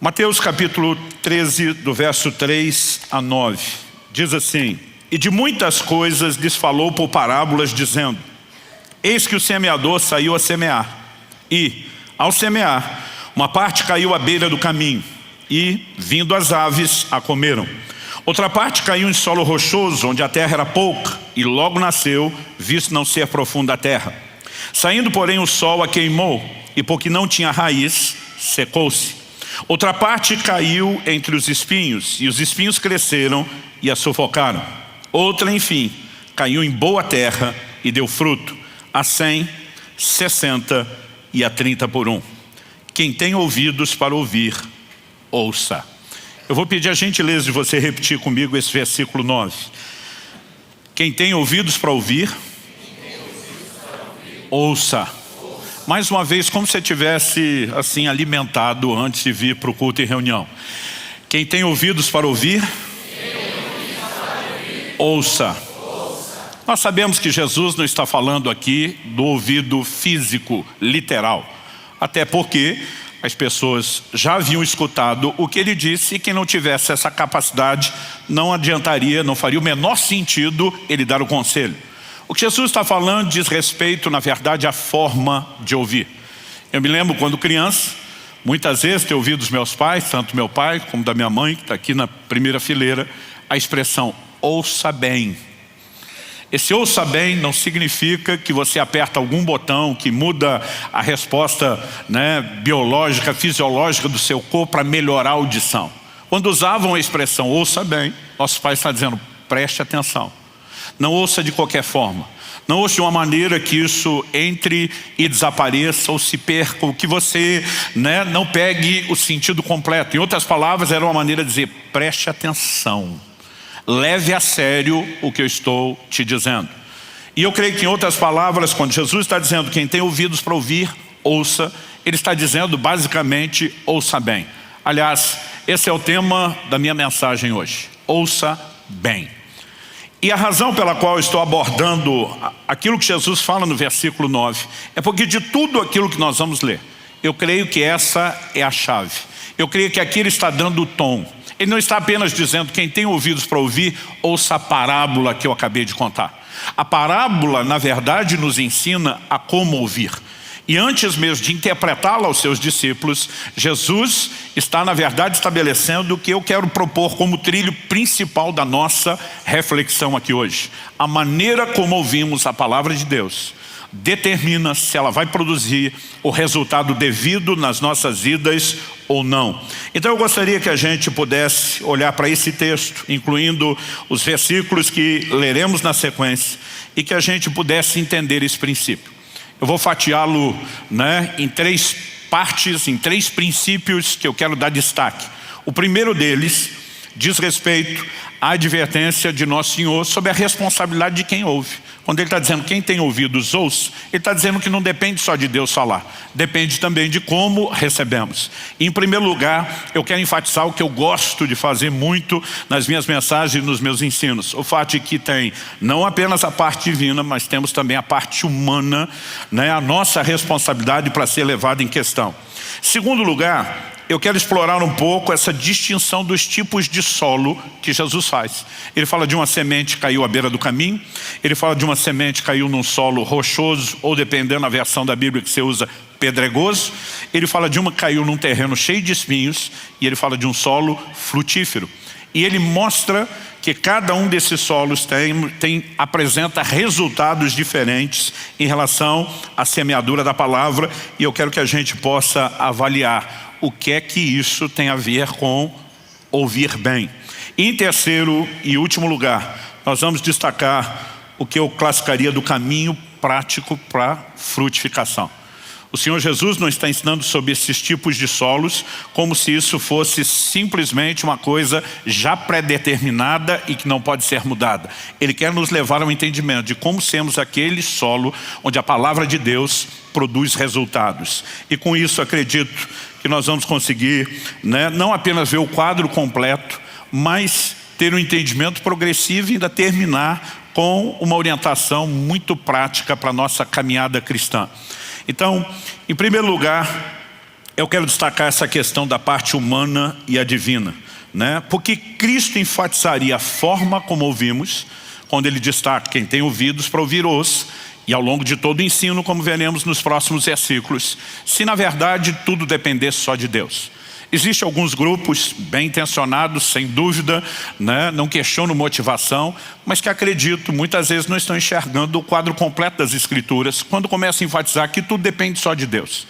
Mateus capítulo 13, do verso 3 a 9, diz assim: E de muitas coisas lhes falou por parábolas, dizendo: Eis que o semeador saiu a semear, e, ao semear, uma parte caiu à beira do caminho, e, vindo as aves, a comeram. Outra parte caiu em solo rochoso, onde a terra era pouca, e logo nasceu, visto não ser profunda a terra. Saindo, porém, o sol a queimou, e porque não tinha raiz, secou-se. Outra parte caiu entre os espinhos, e os espinhos cresceram e a sufocaram. Outra, enfim, caiu em boa terra e deu fruto, a 100, 60 e a 30 por um. Quem tem ouvidos para ouvir, ouça. Eu vou pedir a gentileza de você repetir comigo esse versículo 9. Quem tem ouvidos para ouvir, ouça. Mais uma vez, como se você tivesse assim alimentado antes de vir para o culto e reunião. Quem tem ouvidos para ouvir, ouça. Nós sabemos que Jesus não está falando aqui do ouvido físico, literal. Até porque as pessoas já haviam escutado o que ele disse, e quem não tivesse essa capacidade não adiantaria, não faria o menor sentido ele dar o conselho. O que Jesus está falando diz respeito, na verdade, à forma de ouvir. Eu me lembro quando criança, muitas vezes ter ouvido dos meus pais, tanto meu pai como da minha mãe, que está aqui na primeira fileira, a expressão ouça bem. Esse ouça bem não significa que você aperta algum botão que muda a resposta, biológica, fisiológica do seu corpo para melhorar a audição. Quando usavam a expressão ouça bem, nossos pais estão dizendo preste atenção. Não ouça de qualquer forma. Não ouça de uma maneira que isso entre e desapareça ou se perca, ou que você não pegue o sentido completo. Em outras palavras, era uma maneira de dizer preste atenção. Leve a sério o que eu estou te dizendo. E eu creio que em outras palavras, quando Jesus está dizendo quem tem ouvidos para ouvir, ouça, ele está dizendo basicamente ouça bem. Aliás, esse é o tema da minha mensagem hoje. Ouça bem. E a razão pela qual eu estou abordando aquilo que Jesus fala no versículo 9 é porque de tudo aquilo que nós vamos ler, eu creio que essa é a chave. Eu creio que aqui ele está dando o tom. Ele não está apenas dizendo quem tem ouvidos para ouvir, ouça a parábola que eu acabei de contar. A parábola, na verdade, nos ensina a como ouvir. E antes mesmo de interpretá-la aos seus discípulos, Jesus está, na verdade, estabelecendo o que eu quero propor como trilho principal da nossa reflexão aqui hoje. A maneira como ouvimos a palavra de Deus determina se ela vai produzir o resultado devido nas nossas vidas ou não. Então eu gostaria que a gente pudesse olhar para esse texto, incluindo os versículos que leremos na sequência, e que a gente pudesse entender esse princípio. Eu vou fatiá-lo em 3 partes, em 3 princípios que eu quero dar destaque. O primeiro deles diz respeito à advertência de Nosso Senhor sobre a responsabilidade de quem ouve. Quando ele está dizendo quem tem ouvidos ouça, ele está dizendo que não depende só de Deus falar, depende também de como recebemos. E, em primeiro lugar, eu quero enfatizar o que eu gosto de fazer muito nas minhas mensagens e nos meus ensinos. O fato de que tem não apenas a parte divina, mas temos também a parte humana, a nossa responsabilidade para ser levada em questão. Segundo lugar, eu quero explorar um pouco essa distinção dos tipos de solo que Jesus faz. Ele fala de uma semente que caiu à beira do caminho, ele fala de uma semente que caiu num solo rochoso, ou dependendo da versão da Bíblia que você usa, pedregoso. Ele fala de uma que caiu num terreno cheio de espinhos, e ele fala de um solo frutífero. E ele mostra que cada um desses solos apresenta resultados diferentes em relação à semeadura da palavra, e eu quero que a gente possa avaliar o que é que isso tem a ver com ouvir bem. Em terceiro e último lugar, nós vamos destacar o que eu classificaria do caminho prático para frutificação. O Senhor Jesus não está ensinando sobre esses tipos de solos como se isso fosse simplesmente uma coisa já pré-determinada e que não pode ser mudada. Ele quer nos levar ao entendimento de como sermos aquele solo onde a palavra de Deus produz resultados. E com isso acredito que nós vamos conseguir não apenas ver o quadro completo, mas ter um entendimento progressivo e ainda terminar com uma orientação muito prática para a nossa caminhada cristã. Então, em primeiro lugar, eu quero destacar essa questão da parte humana e a divina, né? Porque Cristo enfatizaria a forma como ouvimos, quando ele destaca: quem tem ouvidos para ouvir, ouça. E ao longo de todo o ensino, como veremos nos próximos versículos, se na verdade tudo dependesse só de Deus. Existem alguns grupos bem intencionados, sem dúvida, né? Não questiono motivação, mas que acredito, muitas vezes não estão enxergando o quadro completo das Escrituras, quando começam a enfatizar que tudo depende só de Deus.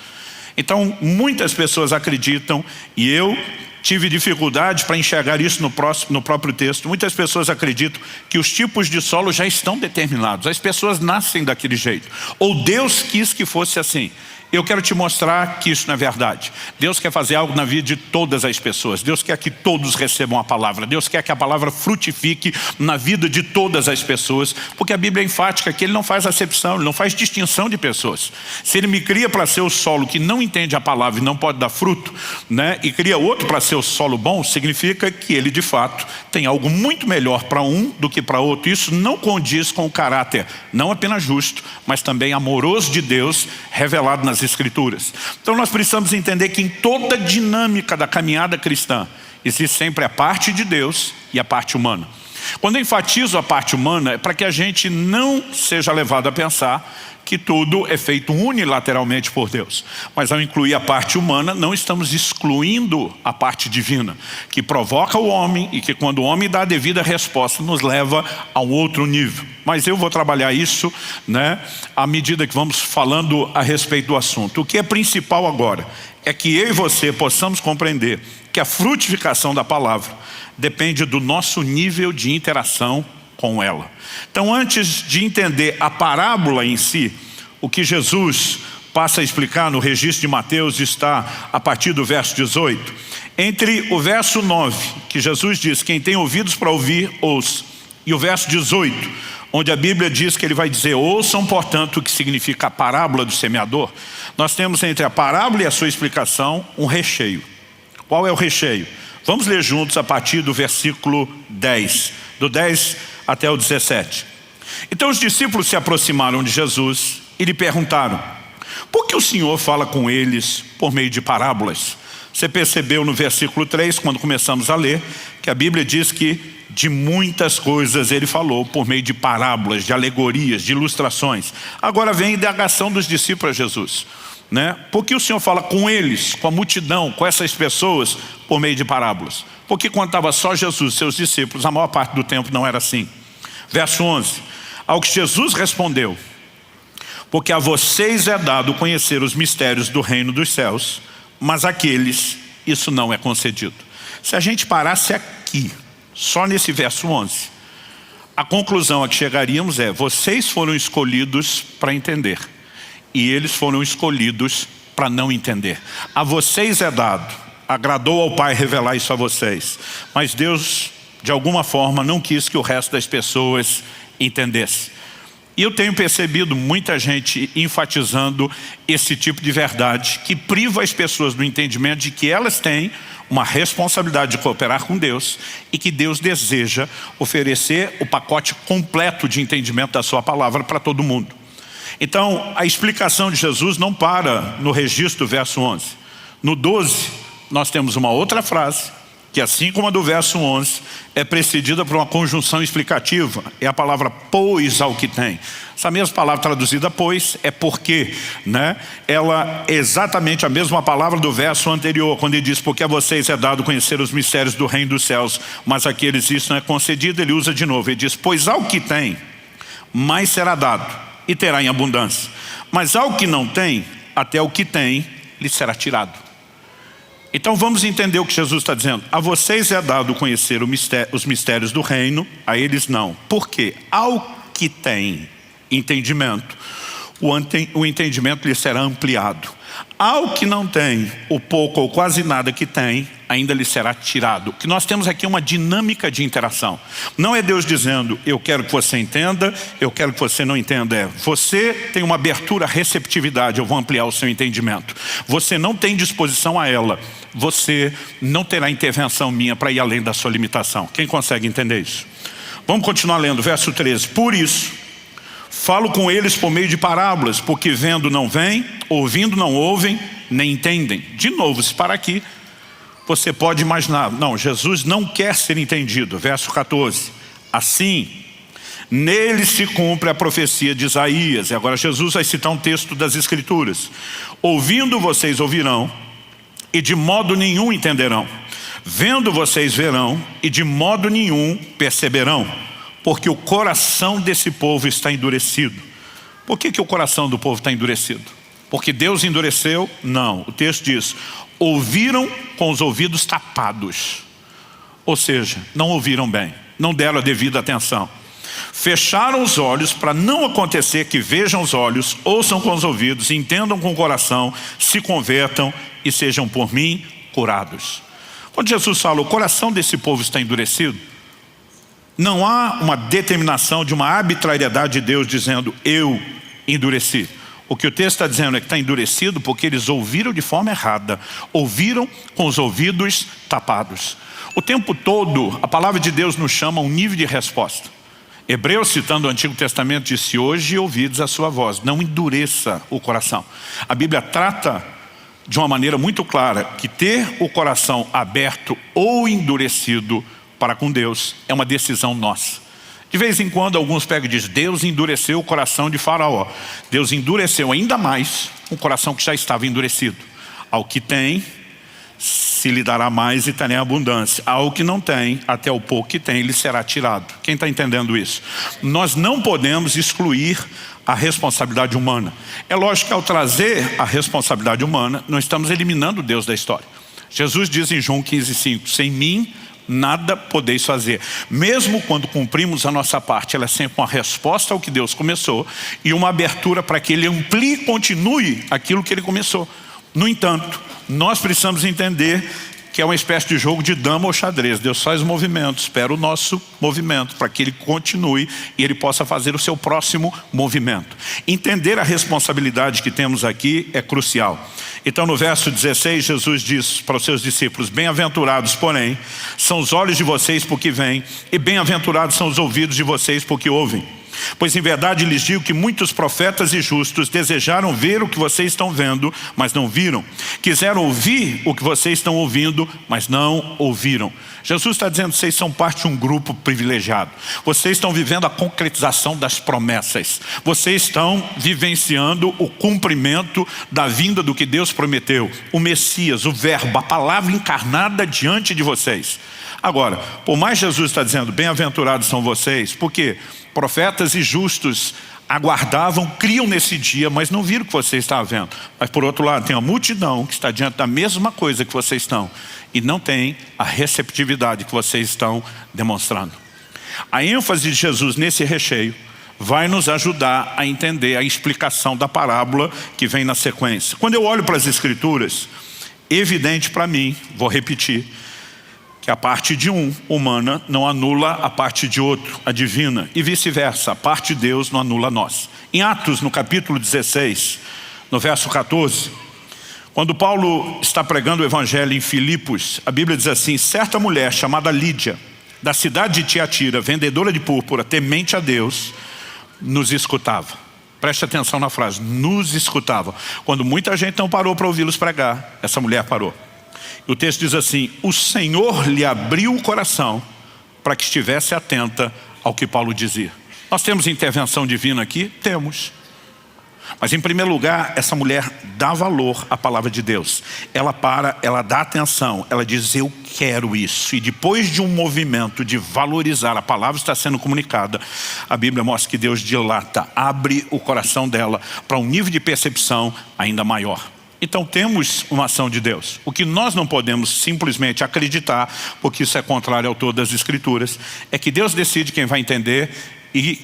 Então, muitas pessoas acreditam, e eu tive dificuldade para enxergar isso no próprio texto. Muitas pessoas acreditam que os tipos de solo já estão determinados. As pessoas nascem daquele jeito. Ou Deus quis que fosse assim. Eu quero te mostrar que isso não é verdade. Deus quer fazer algo na vida de todas as pessoas. Deus quer que todos recebam a palavra. Deus quer que a palavra frutifique na vida de todas as pessoas. Porque a Bíblia é enfática que Ele não faz acepção, Ele não faz distinção de pessoas. Se Ele me cria para ser o solo que não entende a palavra e não pode dar fruto, né, e cria outro para ser o solo bom, significa que Ele de fato tem algo muito melhor para um do que para outro. Isso não condiz com o caráter, não apenas justo, mas também amoroso de Deus, revelado nas Escrituras. Então nós precisamos entender que em toda a dinâmica da caminhada cristã existe sempre a parte de Deus e a parte humana. Quando eu enfatizo a parte humana, é para que a gente não seja levado a pensar que tudo é feito unilateralmente por Deus. Mas ao incluir a parte humana, não estamos excluindo a parte divina, que provoca o homem e que quando o homem dá a devida resposta, nos leva a um outro nível. Mas eu vou trabalhar isso, né, à medida que vamos falando a respeito do assunto. O que é principal agora é que eu e você possamos compreender que a frutificação da palavra depende do nosso nível de interação com ela. Então, antes de entender a parábola em si, o que Jesus passa a explicar no registro de Mateus está a partir do verso 18. Entre o verso 9, que Jesus diz: quem tem ouvidos para ouvir, ouça, e o verso 18, onde a Bíblia diz que ele vai dizer: ouçam, portanto, o que significa a parábola do semeador. Nós temos entre a parábola e a sua explicação um recheio. Qual é o recheio? Vamos ler juntos a partir do versículo 10, do 10 até o 17. Então os discípulos se aproximaram de Jesus e lhe perguntaram: por que o Senhor fala com eles por meio de parábolas? Você percebeu no versículo 3, quando começamos a ler, que a Bíblia diz que de muitas coisas ele falou por meio de parábolas, de alegorias, de ilustrações. Agora vem a indagação dos discípulos a Jesus, né? Por que o Senhor fala com eles, com a multidão, com essas pessoas, por meio de parábolas? Porque quando estava só Jesus e seus discípulos, a maior parte do tempo não era assim. Verso 11, ao que Jesus respondeu: porque a vocês é dado conhecer os mistérios do reino dos céus, mas àqueles isso não é concedido. Se a gente parasse aqui, só nesse verso 11, a conclusão a que chegaríamos é: vocês foram escolhidos para entender, e eles foram escolhidos para não entender. A vocês é dado, agradou ao Pai revelar isso a vocês, mas Deus de alguma forma não quis que o resto das pessoas entendesse. E eu tenho percebido muita gente enfatizando esse tipo de verdade, que priva as pessoas do entendimento de que elas têm uma responsabilidade de cooperar com Deus e que Deus deseja oferecer o pacote completo de entendimento da sua palavra para todo mundo. Então, a explicação de Jesus não para no registro do verso 11. No 12, nós temos uma outra frase, que assim como a do verso 11, é precedida por uma conjunção explicativa. É a palavra pois ao que tem. Essa mesma palavra traduzida pois é porque, né? Ela é exatamente a mesma palavra do verso anterior, quando ele diz: porque a vocês é dado conhecer os mistérios do reino dos céus, mas àqueles isso não é concedido. Ele usa de novo, ele diz: pois ao que tem, mais será dado, e terá em abundância. Mas ao que não tem, até o que tem, lhe será tirado. Então vamos entender o que Jesus está dizendo. A vocês é dado conhecer os mistérios do reino, a eles não. Por quê? Ao que tem entendimento, o entendimento lhe será ampliado. Ao que não tem, o pouco ou quase nada que tem, ainda lhe será tirado. O que nós temos aqui é uma dinâmica de interação. Não é Deus dizendo: eu quero que você entenda, eu quero que você não entenda. É: você tem uma abertura à receptividade, eu vou ampliar o seu entendimento. Você não tem disposição a ela, você não terá intervenção minha para ir além da sua limitação. Quem consegue entender isso? Vamos continuar lendo, verso 13. Por isso, Falo com eles por meio de parábolas, porque vendo não veem, ouvindo não ouvem, nem entendem. De novo, se para aqui, você pode imaginar, não, Jesus não quer ser entendido. Verso 14, assim, nele se cumpre a profecia de Isaías. E agora Jesus vai citar um texto das Escrituras. Ouvindo vocês ouvirão, e de modo nenhum entenderão. Vendo vocês verão, e de modo nenhum perceberão. Porque o coração desse povo está endurecido. Por que o coração do povo está endurecido? Porque Deus endureceu? Não, o texto diz, ouviram com os ouvidos tapados. Ou seja, não ouviram bem, não deram a devida atenção. Fecharam os olhos para não acontecer que vejam os olhos, ouçam com os ouvidos, entendam com o coração, se convertam e sejam por mim curados. Quando Jesus fala, o coração desse povo está endurecido, não há uma determinação de uma arbitrariedade de Deus dizendo, eu endureci. O que o texto está dizendo é que está endurecido porque eles ouviram de forma errada. Ouviram com os ouvidos tapados. O tempo todo, a palavra de Deus nos chama a um nível de resposta. Hebreus, citando o Antigo Testamento, disse, hoje ouvides a sua voz, não endureça o coração. A Bíblia trata de uma maneira muito clara que ter o coração aberto ou endurecido para com Deus é uma decisão nossa. De vez em quando alguns pegam e dizem, Deus endureceu o coração de Faraó. Deus endureceu ainda mais um coração que já estava endurecido. Ao que tem, se lhe dará mais e terá abundância. Ao que não tem, até o pouco que tem, lhe será tirado. Quem está entendendo isso? Nós não podemos excluir a responsabilidade humana. É lógico que ao trazer a responsabilidade humana, nós estamos eliminando Deus da história. Jesus diz em João 15,5, sem mim, nada podeis fazer. Mesmo quando cumprimos a nossa parte, ela é sempre uma resposta ao que Deus começou e uma abertura para que Ele amplie e continue aquilo que Ele começou. No entanto, nós precisamos entender que é uma espécie de jogo de dama ou xadrez. Deus faz o movimento, espera o nosso movimento para que Ele continue e Ele possa fazer o seu próximo movimento. Entender a responsabilidade que temos aqui é crucial. Então no verso 16 Jesus diz para os seus discípulos, bem-aventurados porém são os olhos de vocês porque veem, e bem-aventurados são os ouvidos de vocês porque ouvem. Pois em verdade lhes digo que muitos profetas e justos desejaram ver o que vocês estão vendo, mas não viram. Quiseram ouvir o que vocês estão ouvindo, mas não ouviram. Jesus está dizendo, vocês são parte de um grupo privilegiado. Vocês estão vivendo a concretização das promessas. Vocês estão vivenciando o cumprimento da vinda do que Deus prometeu. O Messias, o Verbo, a palavra encarnada diante de vocês. Agora, por mais Jesus está dizendo, bem-aventurados são vocês, porque profetas e justos aguardavam, criam nesse dia, mas não viram o que vocês estavam vendo. Mas por outro lado, tem a multidão que está diante da mesma coisa que vocês estão e não tem a receptividade que vocês estão demonstrando. A ênfase de Jesus nesse recheio vai nos ajudar a entender a explicação da parábola que vem na sequência. Quando eu olho para as Escrituras, é evidente para mim, vou repetir, que a parte de um, humana, não anula a parte de outro, a divina, e vice-versa, a parte de Deus não anula a nós. Em Atos, no capítulo 16, no verso 14, quando Paulo está pregando o evangelho em Filipos, a Bíblia diz assim, certa mulher chamada Lídia, da cidade de Tiatira, vendedora de púrpura, temente a Deus, nos escutava. Preste atenção na frase, nos escutava. Quando muita gente não parou para ouvi-los pregar, essa mulher parou. O texto diz assim, o Senhor lhe abriu o coração para que estivesse atenta ao que Paulo dizia. Nós temos intervenção divina aqui? Temos. Mas em primeiro lugar, essa mulher dá valor à palavra de Deus. Ela para, ela dá atenção, ela diz, eu quero isso. E depois de um movimento de valorizar, a palavra está sendo comunicada, a Bíblia mostra que Deus dilata, abre o coração dela para um nível de percepção ainda maior. Então temos uma ação de Deus. O que nós não podemos simplesmente acreditar, porque isso é contrário ao todo das Escrituras, é que Deus decide quem vai entender e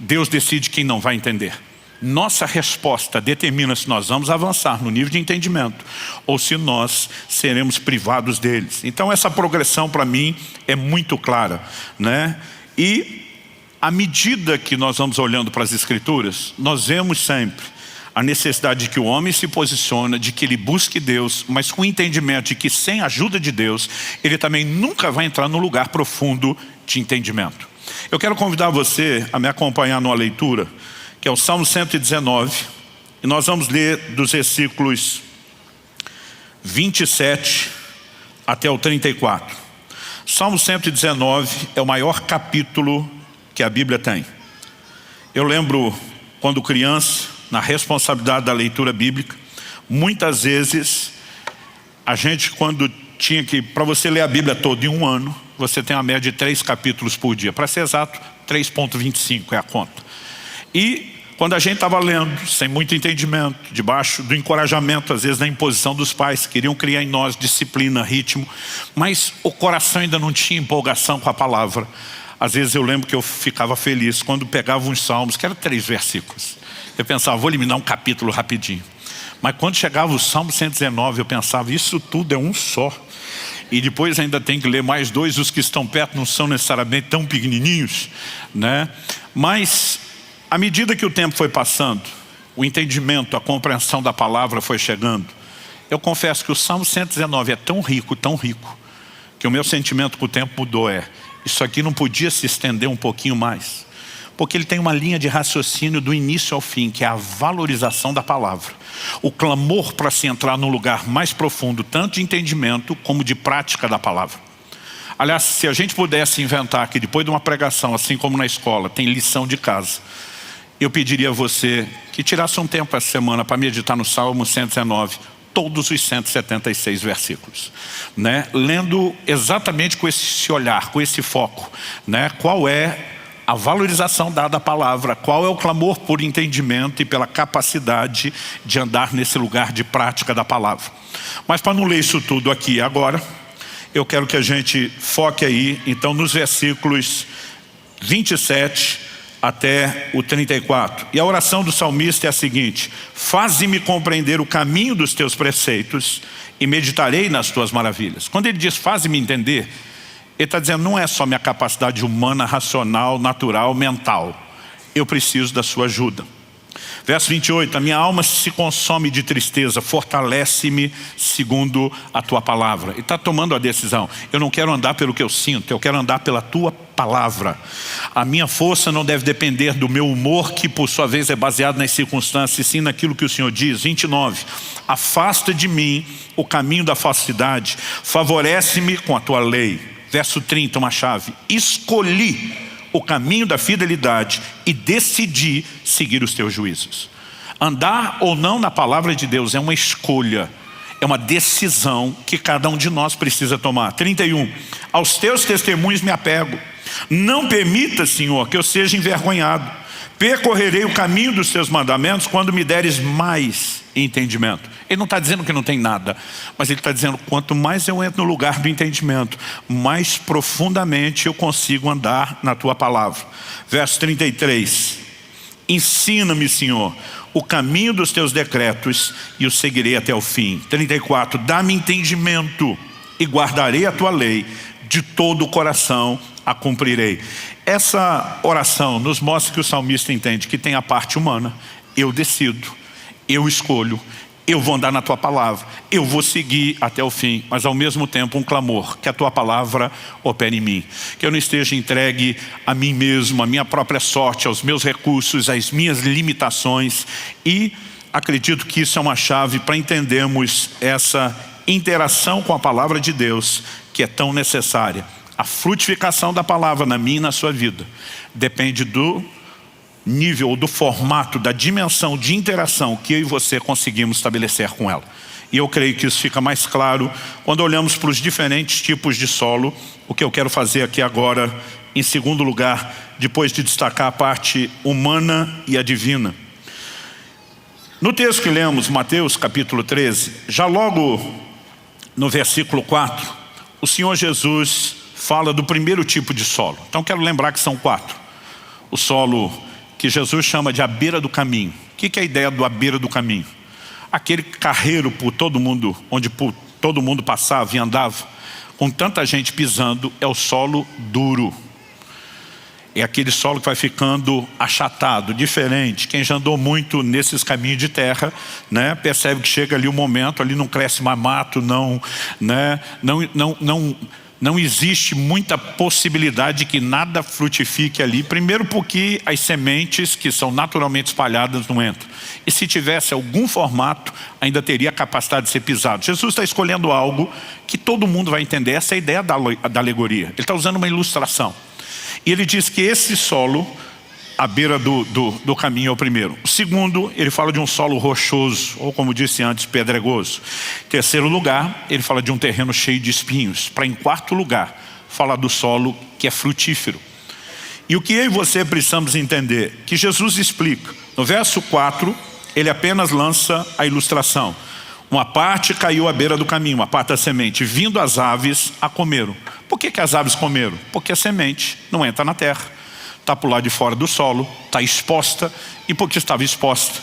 Deus decide quem não vai entender. Nossa resposta determina se nós vamos avançar no nível de entendimento ou se nós seremos privados deles. Então essa progressão para mim é muito clara, né? E à medida que nós vamos olhando para as Escrituras, nós vemos sempre a necessidade de que o homem se posicione, de que ele busque Deus, mas com o entendimento de que sem a ajuda de Deus, ele também nunca vai entrar no lugar profundo de entendimento. Eu quero convidar você a me acompanhar numa leitura que é o Salmo 119, e nós vamos ler dos versículos 27 até o 34. Salmo 119 é o maior capítulo que a Bíblia tem. Eu lembro, quando criança, na responsabilidade da leitura bíblica, muitas vezes, a gente quando tinha que, para você ler a Bíblia toda em um ano, você tem uma média de 3 capítulos por dia. Para ser exato, 3,25 é a conta. E quando a gente estava lendo, sem muito entendimento, debaixo do encorajamento, às vezes da imposição dos pais, queriam criar em nós disciplina, ritmo, mas o coração ainda não tinha empolgação com a palavra. Às vezes eu lembro que eu ficava feliz quando pegava uns salmos, que eram 3 versículos. Eu pensava, vou eliminar um capítulo rapidinho. Mas quando chegava o Salmo 119, eu pensava, isso tudo é um só. E depois ainda tem que ler mais 2, os que estão perto não são necessariamente tão pequenininhos, né? Mas, à medida que o tempo foi passando, o entendimento, a compreensão da palavra foi chegando, eu confesso que o Salmo 119 é tão rico, que o meu sentimento com o tempo mudou. Isso aqui não podia se estender um pouquinho mais. Porque ele tem uma linha de raciocínio do início ao fim, que é a valorização da palavra. O clamor para se entrar num lugar mais profundo, tanto de entendimento como de prática da palavra. Aliás, se a gente pudesse inventar que depois de uma pregação, assim como na escola, tem lição de casa, eu pediria a você que tirasse um tempo essa semana para meditar no Salmo 119, todos os 176 versículos, né? Lendo exatamente com esse olhar, com esse foco, né? Qual é a valorização dada à palavra, qual é o clamor por entendimento e pela capacidade de andar nesse lugar de prática da palavra. Mas para não ler isso tudo aqui agora, eu quero que a gente foque aí, então, nos versículos 27 até o 34. E a oração do salmista é a seguinte: faze-me compreender o caminho dos teus preceitos e meditarei nas tuas maravilhas. Quando ele diz faze-me entender, ele está dizendo, não é só minha capacidade humana, racional, natural, mental. Eu preciso da sua ajuda. Verso 28, a minha alma se consome de tristeza, fortalece-me segundo a tua palavra. Ele está tomando a decisão. Eu não quero andar pelo que eu sinto, eu quero andar pela tua palavra. A minha força não deve depender do meu humor, que por sua vez é baseado nas circunstâncias, e sim naquilo que o Senhor diz. 29, afasta de mim o caminho da falsidade, favorece-me com a tua lei. Verso 30, uma chave. Escolhi o caminho da fidelidade e decidi seguir os teus juízos. Andar ou não na palavra de Deus é uma escolha, é uma decisão que cada um de nós precisa tomar. 31, aos teus testemunhos me apego. Não permita, Senhor, que eu seja envergonhado. Percorrerei o caminho dos teus mandamentos quando me deres mais entendimento. Ele não está dizendo que não tem nada, mas ele está dizendo, quanto mais eu entro no lugar do entendimento, mais profundamente eu consigo andar na tua palavra. Verso 33, ensina-me, Senhor, o caminho dos teus decretos e o seguirei até o fim. 34, dá-me entendimento e guardarei a tua lei, de todo o coração a cumprirei. Essa oração nos mostra que o salmista entende que tem a parte humana. Eu decido, eu escolho, eu vou andar na tua palavra, eu vou seguir até o fim, mas ao mesmo tempo um clamor, que a tua palavra opere em mim, que eu não esteja entregue a mim mesmo, a minha própria sorte, aos meus recursos, às minhas limitações. E acredito que isso é uma chave para entendermos essa interação com a palavra de Deus, que é tão necessária. A frutificação da palavra na minha e na sua vida depende do nível, do formato, da dimensão de interação que eu e você conseguimos estabelecer com ela. E eu creio que isso fica mais claro quando olhamos para os diferentes tipos de solo. O que eu quero fazer aqui agora, em segundo lugar, depois de destacar a parte humana e a divina. No texto que lemos, Mateus capítulo 13, já logo no versículo 4, o Senhor Jesus fala do primeiro tipo de solo. Então quero lembrar que são 4. O solo que Jesus chama de a beira do caminho. O que é a ideia do a beira do caminho? Aquele carreiro por todo mundo, onde todo mundo passava e andava, com tanta gente pisando, é o solo duro. É aquele solo que vai ficando achatado, diferente. Quem já andou muito nesses caminhos de terra, né, percebe que chega ali um momento, ali não cresce mais mato, não não existe muita possibilidade de que nada frutifique ali. Primeiro porque as sementes que são naturalmente espalhadas não entram. E se tivesse algum formato, ainda teria a capacidade de ser pisado. Jesus está escolhendo algo que todo mundo vai entender. Essa é a ideia da alegoria. Ele está usando uma ilustração. E ele diz que esse solo, à beira do caminho, é o primeiro. O segundo, ele fala de um solo rochoso, ou como disse antes, pedregoso. Terceiro lugar, ele fala de um terreno cheio de espinhos. Para, em quarto lugar, falar do solo que é frutífero. E o que eu e você precisamos entender? Que Jesus explica. No verso 4, ele apenas lança a ilustração. Uma parte caiu à beira do caminho, uma parte da semente. Vindo as aves, a comeram. Por que as aves comeram? Porque a semente não entra na terra. Está por lá de fora do solo, está exposta, e porque estava exposta,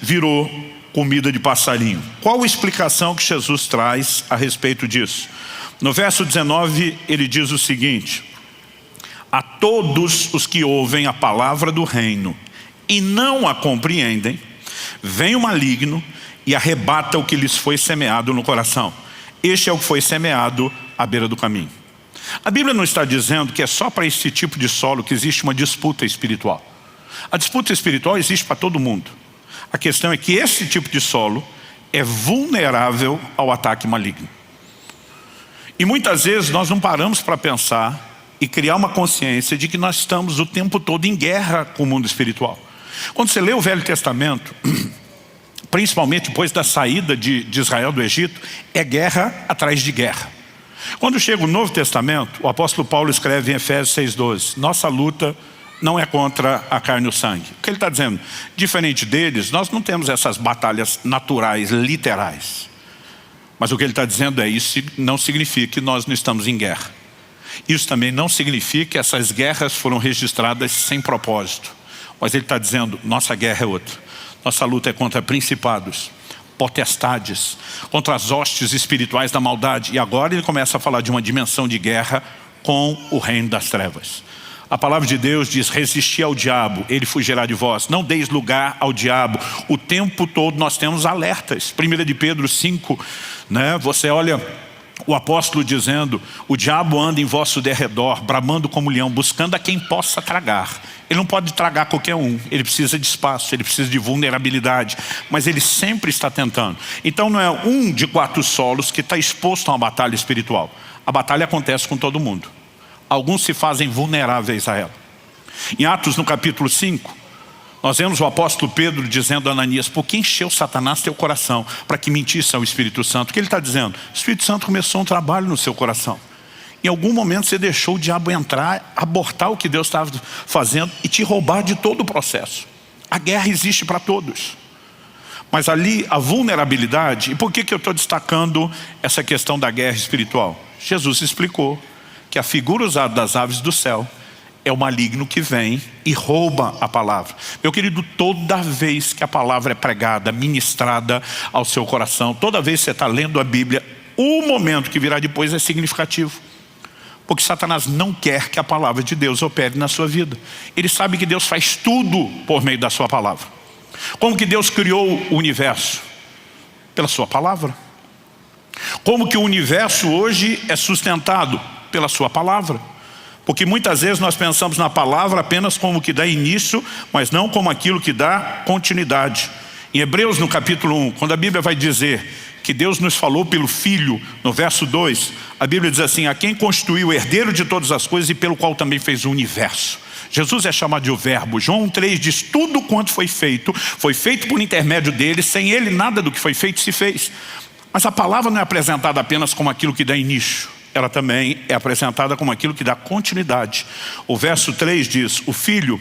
virou comida de passarinho. Qual a explicação que Jesus traz a respeito disso? No verso 19 ele diz o seguinte: a todos os que ouvem a palavra do reino e não a compreendem, vem o maligno e arrebata o que lhes foi semeado no coração. Este é o que foi semeado à beira do caminho. A Bíblia não está dizendo que é só para esse tipo de solo que existe uma disputa espiritual. A disputa espiritual existe para todo mundo. A questão é que esse tipo de solo é vulnerável ao ataque maligno. E muitas vezes nós não paramos para pensar e criar uma consciência de que nós estamos o tempo todo em guerra com o mundo espiritual. Quando você lê o Velho Testamento, principalmente depois da saída de Israel do Egito, é guerra atrás de guerra. Quando chega o Novo Testamento, o apóstolo Paulo escreve em Efésios 6,12: nossa luta não é contra a carne e o sangue. O que ele está dizendo? Diferente deles, nós não temos essas batalhas naturais, literais. Mas o que ele está dizendo é: isso não significa que nós não estamos em guerra. Isso também não significa que essas guerras foram registradas sem propósito. Mas ele está dizendo: nossa guerra é outra. Nossa luta é contra principados, potestades, contra as hostes espirituais da maldade. E agora ele começa a falar de uma dimensão de guerra com o reino das trevas. A palavra de Deus diz: resisti ao diabo, ele fugirá de vós. Não deis lugar ao diabo. O tempo todo nós temos alertas. 1 de Pedro 5, você olha o apóstolo dizendo: o diabo anda em vosso derredor, bramando como leão, buscando a quem possa tragar. Ele não pode tragar qualquer um, ele precisa de espaço, ele precisa de vulnerabilidade, mas ele sempre está tentando. Então não é um de 4 solos que está exposto a uma batalha espiritual. A batalha acontece com todo mundo. Alguns se fazem vulneráveis a ela. Em Atos, no capítulo 5, nós vemos o apóstolo Pedro dizendo a Ananias: por que encheu Satanás teu coração para que mentisse ao Espírito Santo? O que ele está dizendo? O Espírito Santo começou um trabalho no seu coração. Em algum momento você deixou o diabo entrar, abortar o que Deus estava fazendo e te roubar de todo o processo. A guerra existe para todos. Mas ali a vulnerabilidade. E por que eu estou destacando essa questão da guerra espiritual? Jesus explicou que a figura usada das aves do céu é o maligno que vem e rouba a palavra. Meu querido, toda vez que a palavra é pregada, ministrada ao seu coração, toda vez que você está lendo a Bíblia, o momento que virá depois é significativo. Porque Satanás não quer que a palavra de Deus opere na sua vida. Ele sabe que Deus faz tudo por meio da sua palavra. Como que Deus criou o universo? Pela sua palavra. Como que o universo hoje é sustentado? Pela sua palavra. Porque muitas vezes nós pensamos na palavra apenas como que dá início, mas não como aquilo que dá continuidade. Em Hebreus, no capítulo 1, quando a Bíblia vai dizer que Deus nos falou pelo Filho, no verso 2, a Bíblia diz assim: a quem constituiu o herdeiro de todas as coisas e pelo qual também fez o universo. Jesus é chamado de o verbo. João 3 diz: tudo quanto foi feito por intermédio dele, sem ele nada do que foi feito se fez. Mas a palavra não é apresentada apenas como aquilo que dá início, ela também é apresentada como aquilo que dá continuidade. O verso 3 diz: o Filho,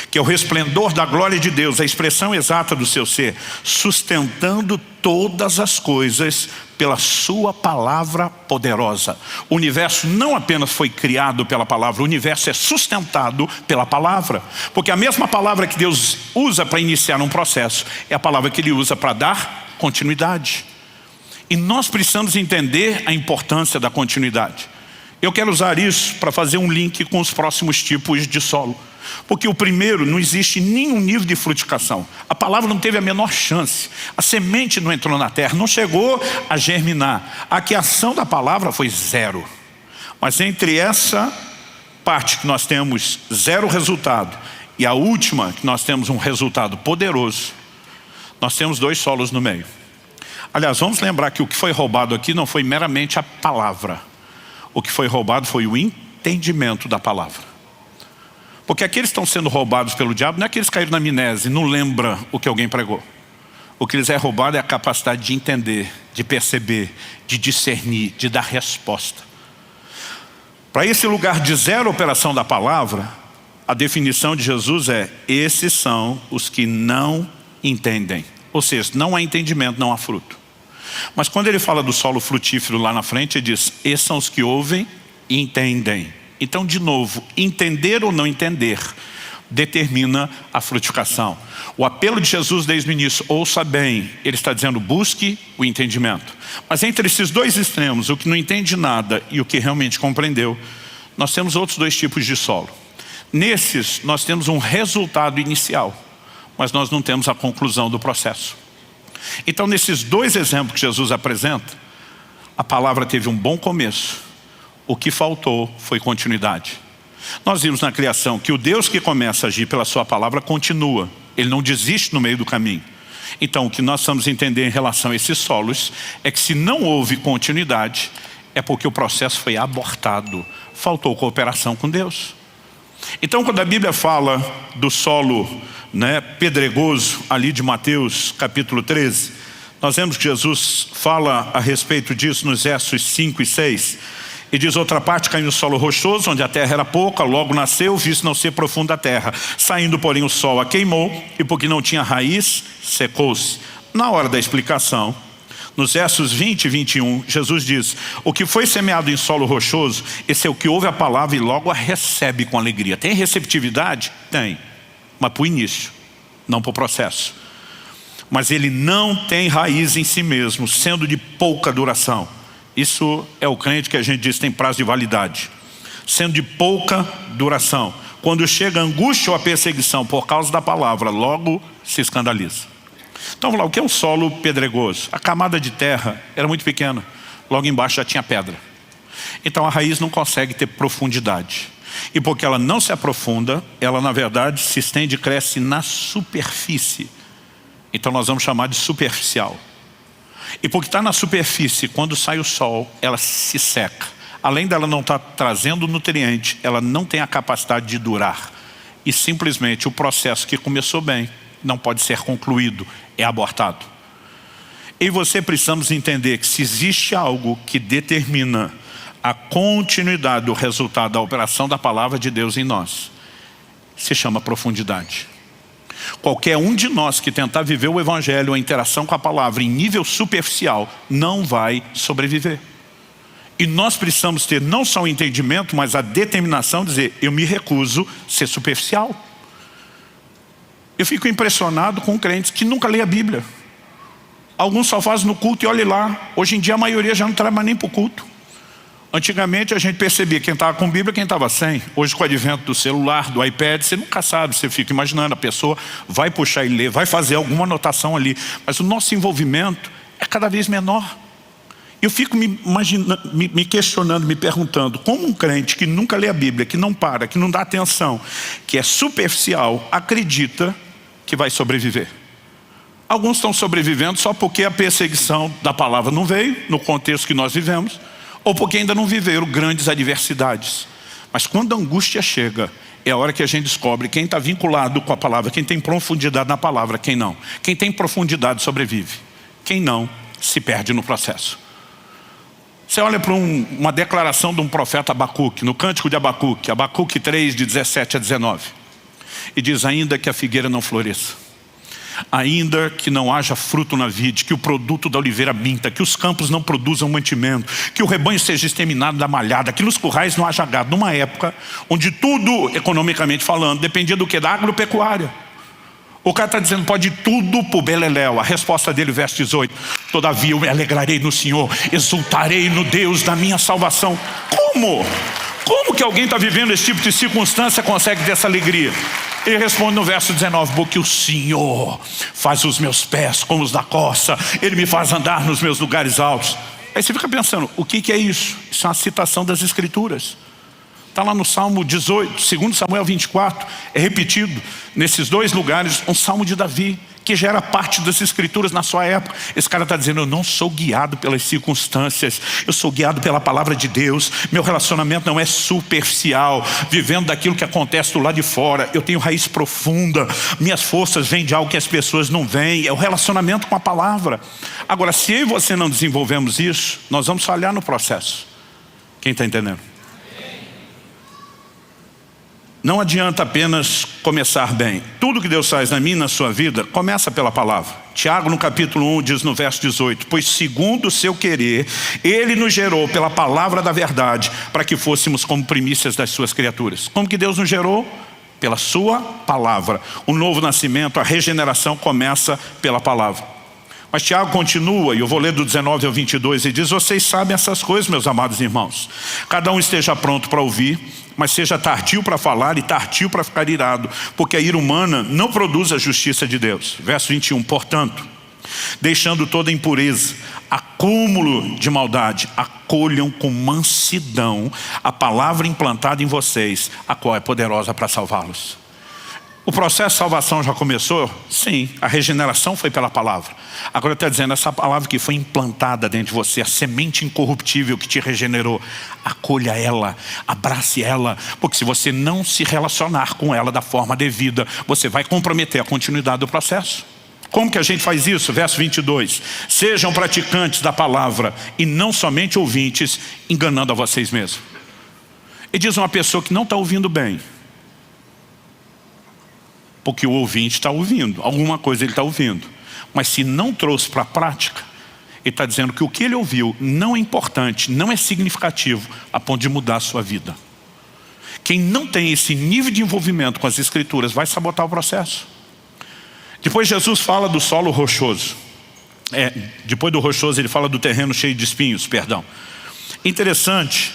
que é o resplendor da glória de Deus, a expressão exata do seu ser, sustentando todas as coisas pela sua palavra poderosa. O universo não apenas foi criado pela palavra, o universo é sustentado pela palavra. Porque a mesma palavra que Deus usa para iniciar um processo é a palavra que Ele usa para dar continuidade. E nós precisamos entender a importância da continuidade. Eu quero usar isso para fazer um link com os próximos tipos de solo. Porque o primeiro, não existe nenhum nível de frutificação. A palavra não teve a menor chance. A semente não entrou na terra, não chegou a germinar. A criação da palavra foi zero. Mas entre essa parte que nós temos zero resultado e a última que nós temos um resultado poderoso, nós temos 2 solos no meio. Aliás, vamos lembrar que o que foi roubado aqui não foi meramente a palavra. O que foi roubado foi o entendimento da palavra. Porque aqueles que estão sendo roubados pelo diabo não é que eles caíram na amnésia e não lembram o que alguém pregou. O que lhes é roubado é a capacidade de entender, de perceber, de discernir, de dar resposta. Para esse lugar de zero operação da palavra, a definição de Jesus é: esses são os que não entendem. Ou seja, não há entendimento, não há fruto. Mas quando ele fala do solo frutífero lá na frente, ele diz: esses são os que ouvem e entendem. Então, de novo, entender ou não entender determina a frutificação. O apelo de Jesus desde o início, ouça bem, ele está dizendo: busque o entendimento. Mas entre esses 2 extremos, o que não entende nada e o que realmente compreendeu, nós temos outros 2 tipos de solo. Nesses, nós temos um resultado inicial, mas nós não temos a conclusão do processo. Então, nesses 2 exemplos que Jesus apresenta, a palavra teve um bom começo. O que faltou foi continuidade. Nós vimos na criação que o Deus que começa a agir pela sua palavra continua. Ele não desiste no meio do caminho. Então, o que nós vamos entender em relação a esses solos é que se não houve continuidade, é porque o processo foi abortado. Faltou cooperação com Deus. Então, quando a Bíblia fala do solo pedregoso, ali de Mateus capítulo 13, nós vemos que Jesus fala a respeito disso nos versos 5 e 6. E diz: outra parte caiu no solo rochoso, onde a terra era pouca, logo nasceu, visto não ser profunda a terra. Saindo, porém, o sol a queimou, e porque não tinha raiz, secou-se. Na hora da explicação, nos versos 20 e 21, Jesus diz: o que foi semeado em solo rochoso, esse é o que ouve a palavra e logo a recebe com alegria. Tem receptividade? Tem, mas para o início, não para o processo. Mas ele não tem raiz em si mesmo, sendo de pouca duração. Isso é o crente que a gente diz tem prazo de validade. Sendo de pouca duração. Quando chega a angústia ou a perseguição por causa da palavra, logo se escandaliza. Então vamos lá, o que é um solo pedregoso? A camada de terra era muito pequena, logo embaixo já tinha pedra. Então a raiz não consegue ter profundidade. E porque ela não se aprofunda, ela na verdade se estende e cresce na superfície. Então nós vamos chamar de superficial. E porque está na superfície, quando sai o sol, ela se seca. Além dela não estar trazendo nutriente, ela não tem a capacidade de durar. E simplesmente o processo que começou bem não pode ser concluído, é abortado. E você precisamos entender que se existe algo que determina a continuidade do resultado da operação da palavra de Deus em nós, se chama profundidade. Qualquer um de nós que tentar viver o evangelho, a interação com a palavra em nível superficial, não vai sobreviver. E nós precisamos ter não só o entendimento, mas a determinação de dizer: eu me recuso a ser superficial. Eu fico impressionado com crentes que nunca lê a Bíblia. Alguns só fazem no culto e olhe lá. Hoje em dia a maioria já não traz mais nem para o culto. Antigamente a gente percebia quem estava com Bíblia e quem estava sem. Hoje, com o advento do celular, do iPad, você nunca sabe. Você fica imaginando, a pessoa vai puxar e ler, vai fazer alguma anotação ali. Mas o nosso envolvimento é cada vez menor. Eu fico me questionando, me perguntando, como um crente que nunca lê a Bíblia, que não para, que não dá atenção, que é superficial, acredita que vai sobreviver. Alguns estão sobrevivendo só porque a perseguição da palavra não veio, no contexto que nós vivemos, ou porque ainda não viveram grandes adversidades. Mas quando a angústia chega, é a hora que a gente descobre quem está vinculado com a palavra, quem tem profundidade na palavra, quem não. Quem tem profundidade sobrevive, quem não se perde no processo. Você olha para uma declaração de um profeta Abacuque, no cântico de Abacuque, Abacuque 3, de 17 a 19. E diz: ainda que a figueira não floresça, ainda que não haja fruto na vide, que o produto da oliveira minta, que os campos não produzam mantimento, que o rebanho seja exterminado da malhada, que nos currais não haja gado, numa época onde tudo, economicamente falando, dependia do que? Da agropecuária. O cara está dizendo: pode tudo para o beleléu. A resposta dele, verso 18: todavia eu me alegrarei no Senhor, exultarei no Deus da minha salvação. Como? Como que alguém está vivendo esse tipo de circunstância consegue ter essa alegria? Ele responde no verso 19: porque o Senhor faz os meus pés como os da costa, Ele me faz andar nos meus lugares altos. Aí você fica pensando, o que é isso? Isso é uma citação das Escrituras. Está lá no Salmo 18, 2 Samuel 24, é repetido nesses dois lugares, um Salmo de Davi, que já era parte das Escrituras na sua época. Esse cara está dizendo, eu não sou guiado pelas circunstâncias, eu sou guiado pela palavra de Deus, meu relacionamento não é superficial, vivendo daquilo que acontece do lado de fora, eu tenho raiz profunda, minhas forças vêm de algo que as pessoas não veem, é o relacionamento com a palavra. Agora, se eu e você não desenvolvemos isso, nós vamos falhar no processo. Quem está entendendo? Não adianta apenas começar bem. Tudo que Deus faz na minha e na sua vida, começa pela palavra. Tiago no capítulo 1 diz no verso 18, pois segundo o seu querer, Ele nos gerou pela palavra da verdade, para que fôssemos como primícias das suas criaturas. Como que Deus nos gerou? Pela sua palavra. O novo nascimento, a regeneração começa pela palavra. Mas Tiago continua, e eu vou ler do 19 ao 22, e diz, vocês sabem essas coisas, meus amados irmãos. Cada um esteja pronto para ouvir, mas seja tardio para falar e tardio para ficar irado, porque a ira humana não produz a justiça de Deus. Verso 21, portanto, deixando toda impureza, acúmulo de maldade, acolham com mansidão a palavra implantada em vocês, a qual é poderosa para salvá-los. O processo de salvação já começou? Sim, a regeneração foi pela palavra. Agora está dizendo, essa palavra que foi implantada dentro de você, a semente incorruptível que te regenerou, acolha ela, abrace ela, porque se você não se relacionar com ela da forma devida, você vai comprometer a continuidade do processo. Como que a gente faz isso? Verso 22, sejam praticantes da palavra e não somente ouvintes, enganando a vocês mesmos. Ele diz uma pessoa que não está ouvindo bem, porque o ouvinte está ouvindo, alguma coisa ele está ouvindo. Mas se não trouxe para a prática, ele está dizendo que o que ele ouviu não é importante, não é significativo, a ponto de mudar a sua vida. Quem não tem esse nível de envolvimento com as Escrituras vai sabotar o processo. Depois Jesus fala do solo rochoso. Depois do rochoso ele fala do terreno cheio de espinhos, perdão. Interessante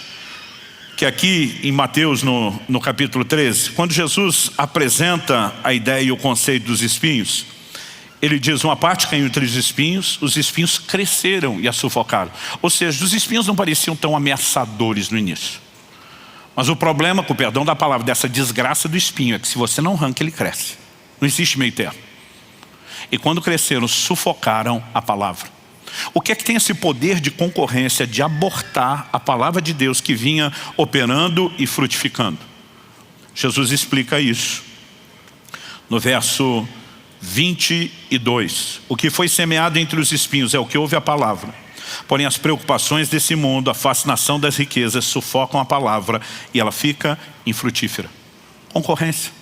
que aqui em Mateus, no capítulo 13, quando Jesus apresenta a ideia e o conceito dos espinhos, ele diz, uma parte caiu entre os espinhos cresceram e a sufocaram. Ou seja, os espinhos não pareciam tão ameaçadores no início. Mas o problema, com o perdão da palavra, dessa desgraça do espinho, é que se você não arranca, ele cresce. Não existe meio termo. E quando cresceram, sufocaram a palavra. O que é que tem esse poder de concorrência, de abortar a palavra de Deus que vinha operando e frutificando? Jesus explica isso no verso 22. O que foi semeado entre os espinhos é o que ouve a palavra. Porém as preocupações desse mundo, a fascinação das riquezas sufocam a palavra e ela fica infrutífera. Concorrência.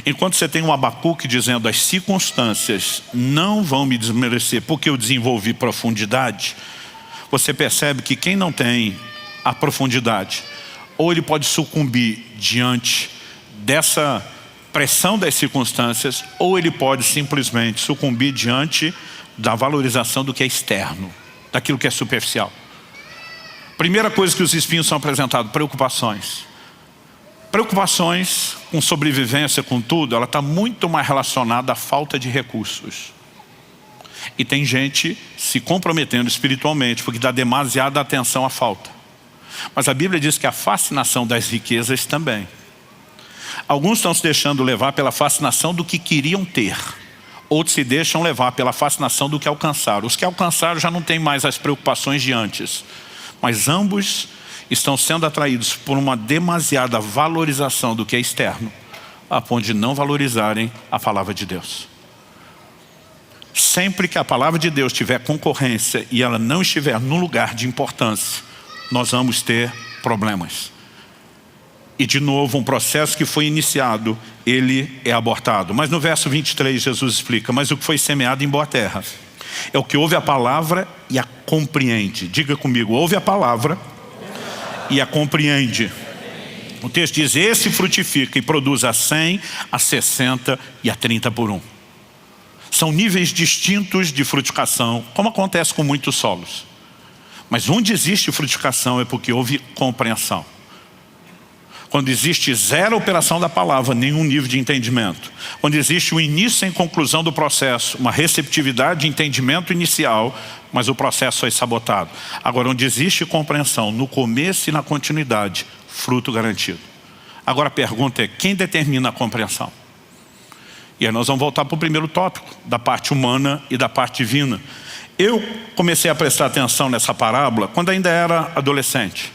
Enquanto você tem um Abacuque dizendo, as circunstâncias não vão me desmerecer porque eu desenvolvi profundidade, você percebe que quem não tem a profundidade, ou ele pode sucumbir diante dessa pressão das circunstâncias, ou ele pode simplesmente sucumbir diante da valorização do que é externo, daquilo que é superficial. Primeira coisa que os espinhos são apresentados, preocupações. Preocupações com sobrevivência, com tudo, ela está muito mais relacionada à falta de recursos. E tem gente se comprometendo espiritualmente, porque dá demasiada atenção à falta. Mas a Bíblia diz que a fascinação das riquezas também. Alguns estão se deixando levar pela fascinação do que queriam ter. Outros se deixam levar pela fascinação do que alcançaram. Os que alcançaram já não têm mais as preocupações de antes. Mas ambos estão sendo atraídos por uma demasiada valorização do que é externo, a ponto de não valorizarem a palavra de Deus. Sempre que a palavra de Deus tiver concorrência e ela não estiver no lugar de importância, nós vamos ter problemas. E de novo, um processo que foi iniciado, ele é abortado. Mas no verso 23 Jesus explica, mas o que foi semeado em boa terra é o que ouve a palavra e a compreende. Diga comigo, ouve a palavra e a compreende. O texto diz, esse frutifica e produz a 100, a 60 e a 30 por 1. São níveis distintos de frutificação, como acontece com muitos solos. Mas onde existe frutificação é porque houve compreensão. Quando existe zero operação da palavra, nenhum nível de entendimento. Quando existe o início sem conclusão do processo, uma receptividade de entendimento inicial, mas o processo foi sabotado. Agora, onde existe compreensão no começo e na continuidade, fruto garantido. Agora a pergunta é, quem determina a compreensão? E aí nós vamos voltar para o primeiro tópico, da parte humana e da parte divina. Eu comecei a prestar atenção nessa parábola quando ainda era adolescente.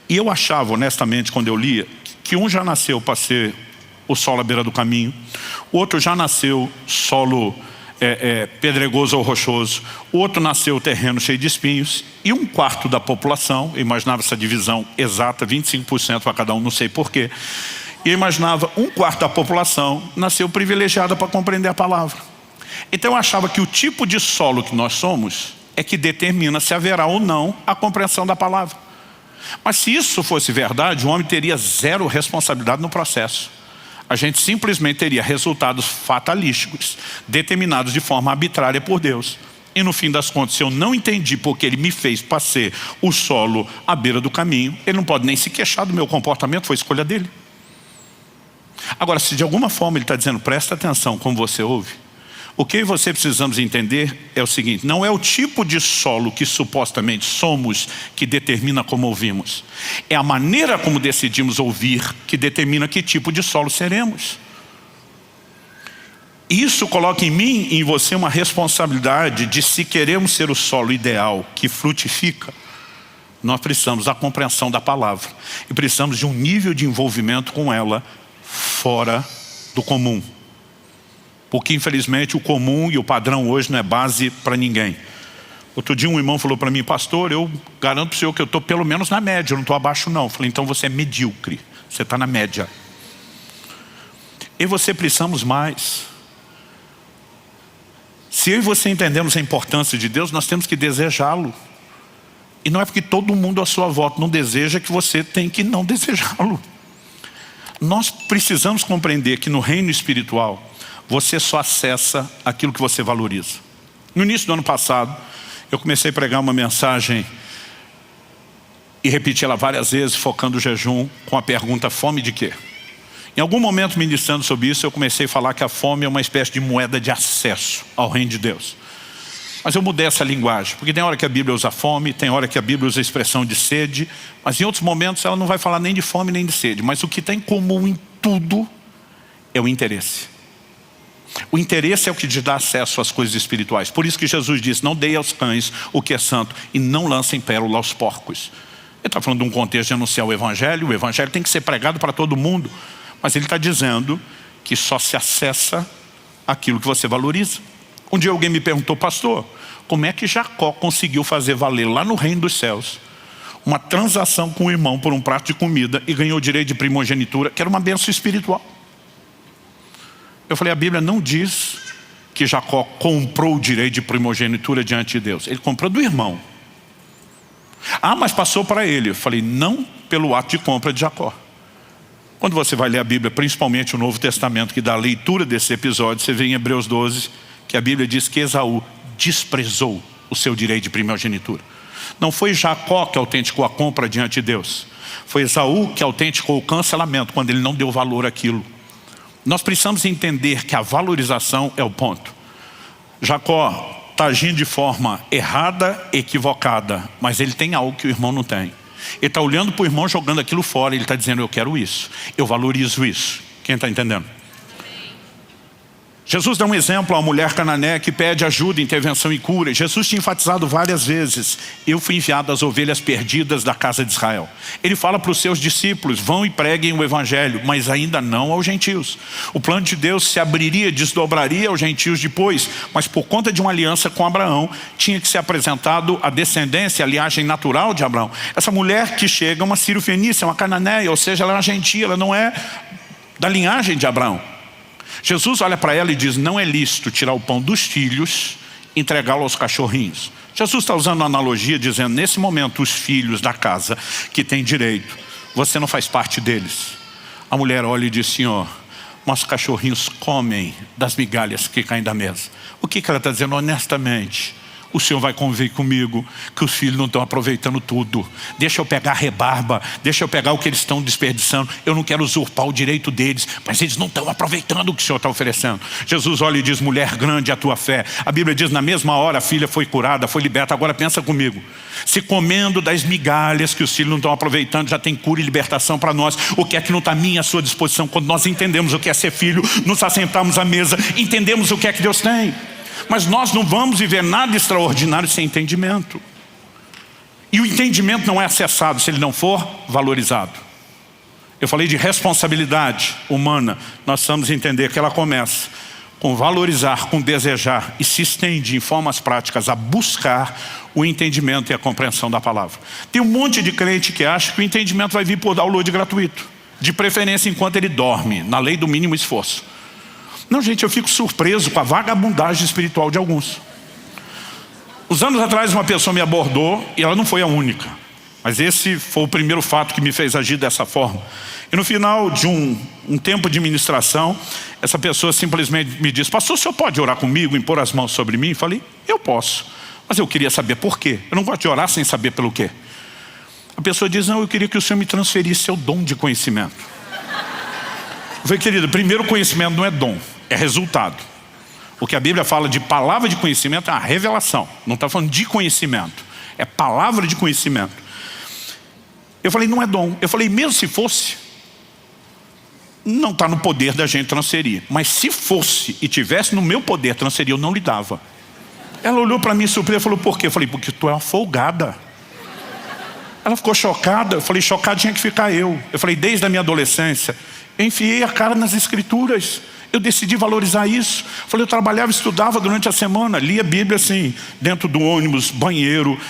E eu achava, honestamente, quando eu lia, que um já nasceu para ser o solo à beira do caminho, o outro já nasceu solo pedregoso ou rochoso, o outro nasceu terreno cheio de espinhos, e um quarto da população, eu imaginava essa divisão exata, 25% para cada um, não sei porquê, e eu imaginava um quarto da população nasceu privilegiada para compreender a palavra. Então eu achava que o tipo de solo que nós somos é que determina se haverá ou não a compreensão da palavra. Mas se isso fosse verdade, o homem teria zero responsabilidade no processo. A gente simplesmente teria resultados fatalísticos, determinados de forma arbitrária por Deus. E no fim das contas, se eu não entendi porque Ele me fez para ser o solo à beira do caminho, Ele não pode nem se queixar do meu comportamento, foi escolha dele. Agora, se de alguma forma Ele está dizendo, presta atenção como você ouve, o que você precisamos entender é o seguinte, não é o tipo de solo que supostamente somos que determina como ouvimos. É a maneira como decidimos ouvir que determina que tipo de solo seremos. Isso coloca em mim e em você uma responsabilidade de, se queremos ser o solo ideal que frutifica, nós precisamos da compreensão da palavra. E precisamos de um nível de envolvimento com ela fora do comum. Porque infelizmente o comum e o padrão hoje não é base para ninguém. Outro dia um irmão falou para mim, pastor, eu garanto para o senhor que eu estou pelo menos na média, eu não estou abaixo não. Eu falei, então você é medíocre, você está na média. Eu e você precisamos mais. Se eu e você entendemos a importância de Deus, nós temos que desejá-lo. E não é porque todo mundo à sua volta não deseja que você tem que não desejá-lo. Nós precisamos compreender que no reino espiritual, você só acessa aquilo que você valoriza. No início do ano passado, eu comecei a pregar uma mensagem e repeti ela várias vezes, focando o jejum com a pergunta, fome de quê? Em algum momento, ministrando sobre isso, eu comecei a falar que a fome é uma espécie de moeda de acesso ao reino de Deus. Mas eu mudei essa linguagem, porque tem hora que a Bíblia usa fome, tem hora que a Bíblia usa a expressão de sede, mas em outros momentos ela não vai falar nem de fome nem de sede. Mas o que tem em comum em tudo é o interesse. O interesse é o que te dá acesso às coisas espirituais. Por isso que Jesus disse, não dei aos cães o que é santo e não lancem pérola aos porcos. Ele está falando de um contexto de anunciar o evangelho tem que ser pregado para todo mundo. Mas ele está dizendo que só se acessa aquilo que você valoriza. Um dia alguém me perguntou, pastor, como é que Jacó conseguiu fazer valer lá no reino dos céus uma transação com o irmão por um prato de comida e ganhou o direito de primogenitura, que era uma bênção espiritual? Eu falei, a Bíblia não diz que Jacó comprou o direito de primogenitura diante de Deus. Ele comprou do irmão. Ah, mas passou para ele. Eu falei, não pelo ato de compra de Jacó. Quando você vai ler a Bíblia, principalmente o Novo Testamento, que dá a leitura desse episódio, você vê em Hebreus 12, que a Bíblia diz que Esaú desprezou o seu direito de primogenitura. Não foi Jacó que autenticou a compra diante de Deus. Foi Esaú que autenticou o cancelamento, quando ele não deu valor àquilo. Nós precisamos entender que a valorização é o ponto. Jacó está agindo de forma errada, equivocada, mas ele tem algo que o irmão não tem. Ele está olhando para o irmão jogando aquilo fora, ele está dizendo, eu quero isso, eu valorizo isso. Quem está entendendo? Jesus dá um exemplo a uma mulher cananeia que pede ajuda, intervenção e cura. Jesus tinha enfatizado várias vezes, eu fui enviado às ovelhas perdidas da casa de Israel. Ele fala para os seus discípulos, vão e preguem o evangelho, mas ainda não aos gentios. O plano de Deus se abriria, desdobraria aos gentios depois, mas por conta de uma aliança com Abraão, tinha que ser apresentado a descendência, a linhagem natural de Abraão. Essa mulher que chega é uma sírio-fenícia, uma cananeia, ou seja, ela é uma gentia, ela não é da linhagem de Abraão. Jesus olha para ela e diz, não é lícito tirar o pão dos filhos e entregá-lo aos cachorrinhos. Jesus está usando uma analogia dizendo, nesse momento os filhos da casa que têm direito, você não faz parte deles. A mulher olha e diz, Senhor, nossos cachorrinhos comem das migalhas que caem da mesa. O que ela está dizendo honestamente? O Senhor vai convir comigo que os filhos não estão aproveitando tudo. Deixa eu pegar a rebarba, deixa eu pegar o que eles estão desperdiçando. Eu não quero usurpar o direito deles, mas eles não estão aproveitando o que o Senhor está oferecendo. Jesus olha e diz, mulher, grande é a tua fé. A Bíblia diz, na mesma hora a filha foi curada, foi liberta. Agora pensa comigo, se comendo das migalhas que os filhos não estão aproveitando, já tem cura e libertação para nós. O que é que não está à minha, à sua disposição? Quando nós entendemos o que é ser filho, nos assentamos à mesa, entendemos o que é que Deus tem. Mas nós não vamos viver nada extraordinário sem entendimento. E o entendimento não é acessado se ele não for valorizado. Eu falei de responsabilidade humana. Nós precisamos entender que ela começa com valorizar, com desejar, e se estende em formas práticas a buscar o entendimento e a compreensão da palavra. Tem um monte de crente que acha que o entendimento vai vir por download gratuito, de preferência enquanto ele dorme, na lei do mínimo esforço. Não, gente, eu fico surpreso com a vagabundagem espiritual de alguns. Uns anos atrás uma pessoa me abordou, e ela não foi a única, mas esse foi o primeiro fato que me fez agir dessa forma. E no final de um tempo de ministração, essa pessoa simplesmente me disse, pastor, o senhor pode orar comigo, impor as mãos sobre mim? Eu falei, eu posso, mas eu queria saber por quê. Eu não gosto de orar sem saber pelo quê. A pessoa diz, não, eu queria que o senhor me transferisse seu dom de conhecimento. Eu falei, querido, primeiro, conhecimento não é dom, é resultado. O que a Bíblia fala de palavra de conhecimento é uma revelação. Não está falando de conhecimento, é palavra de conhecimento. Eu falei, não é dom. Eu falei, mesmo se fosse, não está no poder da gente transferir. Mas se fosse e tivesse no meu poder transferir, eu não lhe dava. Ela olhou para mim surpresa e falou, por quê? Eu falei, porque tu é uma folgada. Ela ficou chocada. Eu falei, chocada tinha que ficar eu. Eu falei, desde a minha adolescência, eu enfiei a cara nas escrituras. Eu decidi valorizar isso. Falei, eu trabalhava, estudava durante a semana, lia a Bíblia assim, dentro do ônibus, banheiro.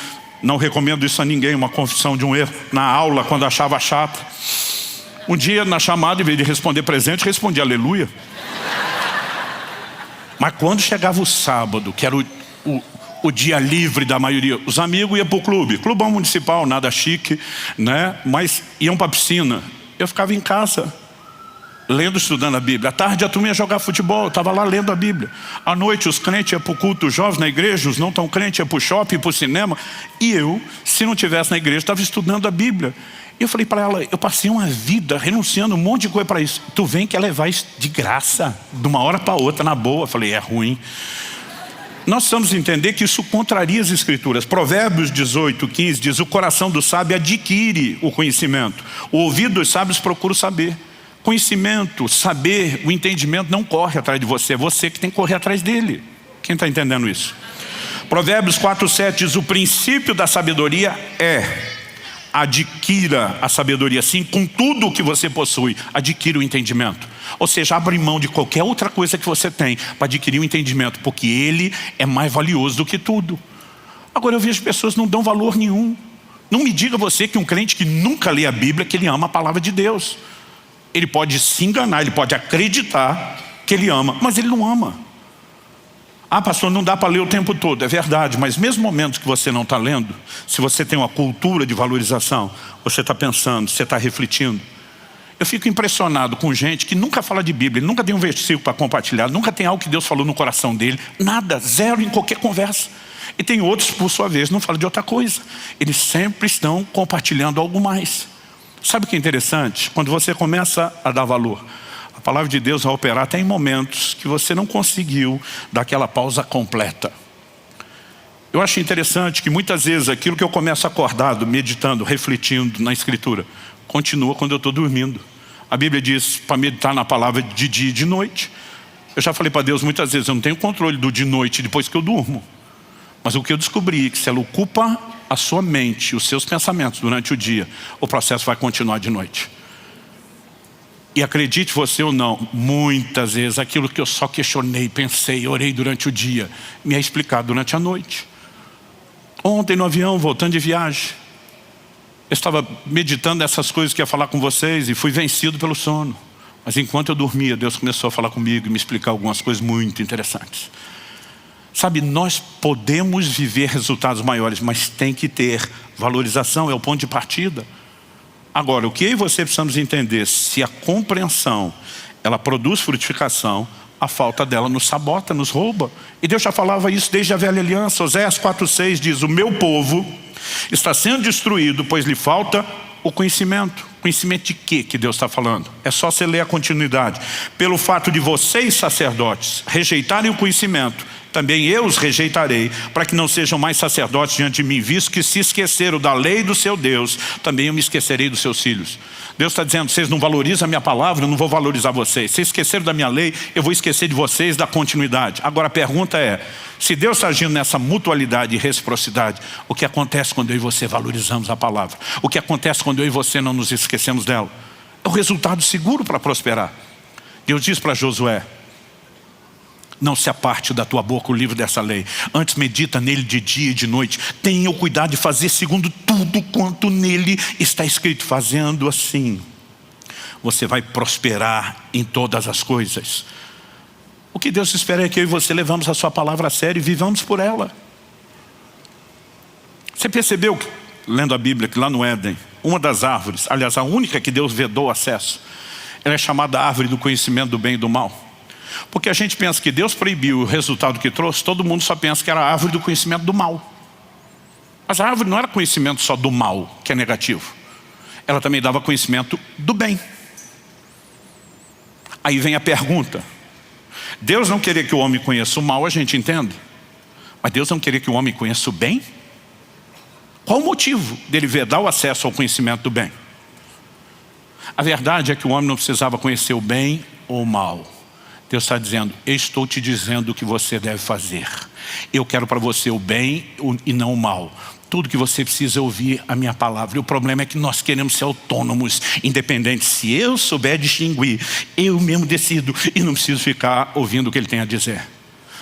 Não recomendo isso a ninguém, uma confissão de um erro. Na aula, quando achava chata. Um dia, na chamada, em vez de responder presente, respondi aleluia. Mas quando chegava o sábado, que era o dia livre da maioria, os amigos iam para o clube. Clubão municipal, nada chique, né? Mas iam para a piscina. Eu ficava em casa, lendo, estudando a Bíblia. À tarde a turma ia jogar futebol, eu estava lá lendo a Bíblia. À noite os crentes iam para o culto, os jovens na igreja, os não tão crentes iam para o shopping, para o cinema. E eu, se não estivesse na igreja, estava estudando a Bíblia. E eu falei para ela, eu passei uma vida renunciando um monte de coisa para isso. Tu vem quer levar isso de graça, de uma hora para outra, na boa. Eu falei, é ruim. Nós precisamos entender que isso contraria as escrituras. Provérbios 18:15 diz, o coração do sábio adquire o conhecimento. O ouvido dos sábios procura saber. Conhecimento, saber, o entendimento não corre atrás de você, é você que tem que correr atrás dele. Quem está entendendo isso? Provérbios 4:7 diz, o princípio da sabedoria é, adquira a sabedoria, sim, com tudo o que você possui, adquira o entendimento. Ou seja, abre mão de qualquer outra coisa que você tem para adquirir o entendimento, porque ele é mais valioso do que tudo. Agora eu vejo pessoas que não dão valor nenhum. Não me diga você que um crente que nunca lê a Bíblia, que ele ama a palavra de Deus. Ele pode se enganar, ele pode acreditar que ele ama, mas ele não ama. Ah, pastor, não dá para ler o tempo todo. É verdade, mas mesmo momentos que você não está lendo, se você tem uma cultura de valorização, você está pensando, você está refletindo. Eu fico impressionado com gente que nunca fala de Bíblia, nunca tem um versículo para compartilhar, nunca tem algo que Deus falou no coração dele, nada, zero em qualquer conversa. E tem outros, por sua vez, não falam de outra coisa. Eles sempre estão compartilhando algo mais. Sabe o que é interessante? Quando você começa a dar valor, a palavra de Deus vai operar até em momentos que você não conseguiu dar aquela pausa completa. Eu acho interessante que muitas vezes aquilo que eu começo acordado, meditando, refletindo na Escritura, continua quando eu estou dormindo. A Bíblia diz para meditar na palavra de dia e de noite. Eu já falei para Deus muitas vezes, eu não tenho controle do de noite depois que eu durmo. Mas o que eu descobri é que se ela ocupa a sua mente, os seus pensamentos durante o dia, o processo vai continuar de noite. E acredite você ou não, muitas vezes aquilo que eu só questionei, pensei, orei durante o dia, me é explicado durante a noite. Ontem no avião, voltando de viagem, eu estava meditando essas coisas que ia falar com vocês e fui vencido pelo sono. Mas enquanto eu dormia, Deus começou a falar comigo e me explicar algumas coisas muito interessantes. Sabe, nós podemos viver resultados maiores, mas tem que ter valorização, é o ponto de partida. Agora, o que eu e você precisamos entender, se a compreensão, ela produz frutificação, A falta dela nos sabota, nos rouba. E Deus já falava isso desde a velha aliança. Oséias 4,6 diz: o meu povo está sendo destruído, pois lhe falta o conhecimento. Conhecimento de quê que Deus está falando? É só você ler a continuidade. Pelo fato de vocês, sacerdotes, rejeitarem o conhecimento, também eu os rejeitarei, para que não sejam mais sacerdotes diante de mim, visto que se esqueceram da lei do seu Deus, também eu me esquecerei dos seus filhos. Deus está dizendo: vocês não valorizam a minha palavra, eu não vou valorizar vocês. Vocês esqueceram da minha lei, eu vou esquecer de vocês, da continuidade. Agora a pergunta é, se Deus está agindo nessa mutualidade e reciprocidade, o que acontece quando eu e você valorizamos a palavra? O que acontece quando eu e você não nos esquecemos dela? É o resultado seguro para prosperar. Deus diz para Josué: não se aparte da tua boca o livro dessa lei, antes medita nele de dia e de noite. Tenha o cuidado de fazer segundo tudo quanto nele está escrito. Fazendo assim, você vai prosperar em todas as coisas. O que Deus espera é que eu e você levamos a sua palavra a sério e vivamos por ela. Você percebeu, lendo a Bíblia, que lá no Éden, uma das árvores, aliás a única que Deus vedou acesso, ela é chamada árvore do conhecimento do bem e do mal. Porque a gente pensa que Deus proibiu o resultado que trouxe, todo mundo só pensa que era a árvore do conhecimento do mal. Mas a árvore não era conhecimento só do mal, que é negativo. Ela também dava conhecimento do bem. Aí vem a pergunta: Deus não queria que o homem conheça o mal, a gente entende. Mas Deus não queria que o homem conheça o bem? Qual o motivo dele vedar o acesso ao conhecimento do bem? A verdade é que o homem não precisava conhecer o bem ou o mal. Deus está dizendo: eu estou te dizendo o que você deve fazer. Eu quero para você o bem e não o mal. Tudo que você precisa é ouvir a minha palavra. E o problema é que nós queremos ser autônomos, independentes. Se eu souber distinguir, eu mesmo decido e não preciso ficar ouvindo o que ele tem a dizer.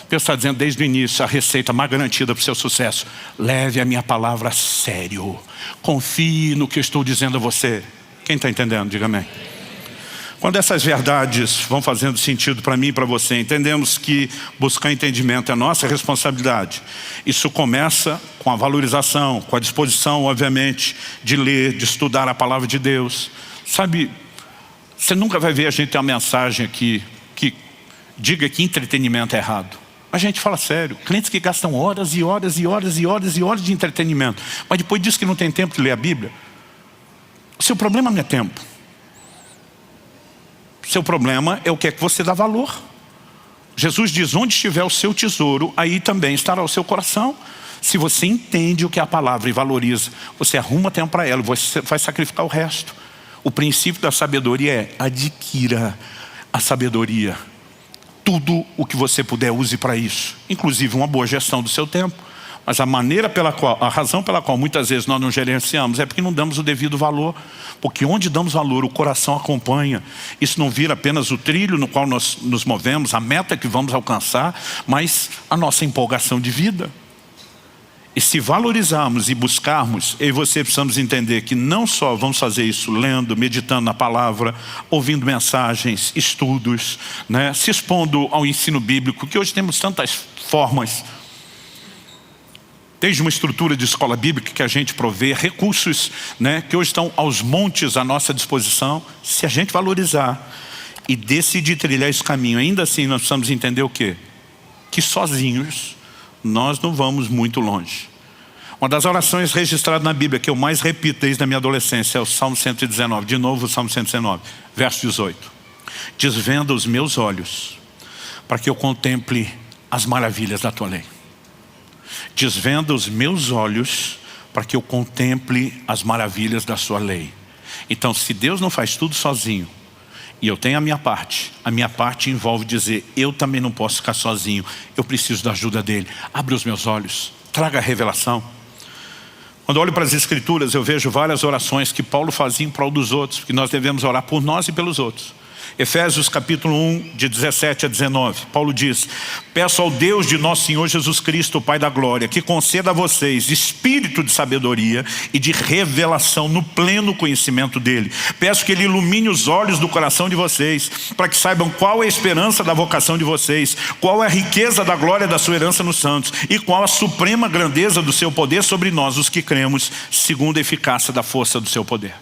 Deus está dizendo desde o início, a receita mais garantida para o seu sucesso: leve a minha palavra a sério. Confie no que eu estou dizendo a você. Quem está entendendo? Diga amém. Quando essas verdades vão fazendo sentido para mim e para você, entendemos que buscar entendimento é nossa responsabilidade. Isso começa com a valorização, com a disposição, obviamente, de ler, de estudar a palavra de Deus. Sabe, você nunca vai ver a gente ter uma mensagem aqui que diga que entretenimento é errado. A gente fala sério, clientes que gastam horas e horas e horas e horas e horas de entretenimento, mas depois diz que não tem tempo de ler a Bíblia. O seu problema não é tempo. Seu problema é o que é que você dá valor. Jesus diz: onde estiver o seu tesouro, aí também estará o seu coração. Se você entende o que é a palavra e valoriza, você arruma tempo para ela, você vai sacrificar o resto. O princípio da sabedoria é: adquira a sabedoria. Tudo o que você puder, use para isso. Inclusive uma boa gestão do seu tempo. Mas a razão pela qual muitas vezes nós não gerenciamos é porque não damos o devido valor. Porque onde damos valor, o coração acompanha. Isso não vira apenas o trilho no qual nós nos movemos, a meta que vamos alcançar, mas a nossa empolgação de vida. E se valorizarmos e buscarmos, eu e você precisamos entender que não só vamos fazer isso lendo, meditando na palavra, ouvindo mensagens, estudos, né, se expondo ao ensino bíblico, que hoje temos tantas formas. Desde uma estrutura de escola bíblica que a gente provê, recursos, né, que hoje estão aos montes à nossa disposição. Se a gente valorizar e decidir trilhar esse caminho, ainda assim nós precisamos entender o quê? Que sozinhos nós não vamos muito longe. Uma das orações registradas na Bíblia que eu mais repito desde a minha adolescência é o Salmo 119. De novo o Salmo 119, verso 18. Desvenda os meus olhos para que eu contemple as maravilhas da tua lei. Desvenda os meus olhos para que eu contemple as maravilhas da sua lei. Então, se Deus não faz tudo sozinho, e eu tenho a minha parte envolve dizer: eu também não posso ficar sozinho, eu preciso da ajuda dele. Abre os meus olhos, traga a revelação. Quando eu olho para as Escrituras, eu vejo várias orações que Paulo fazia em prol dos outros, porque nós devemos orar por nós e pelos outros. Efésios capítulo 1, de 17 a 19, Paulo diz: peço ao Deus de nosso Senhor Jesus Cristo, o Pai da glória, que conceda a vocês espírito de sabedoria e de revelação no pleno conhecimento dele. Peço que ele ilumine os olhos do coração de vocês, para que saibam qual é a esperança da vocação de vocês, qual é a riqueza da glória da sua herança nos santos, e qual a suprema grandeza do seu poder sobre nós, os que cremos, segundo a eficácia da força do seu poder.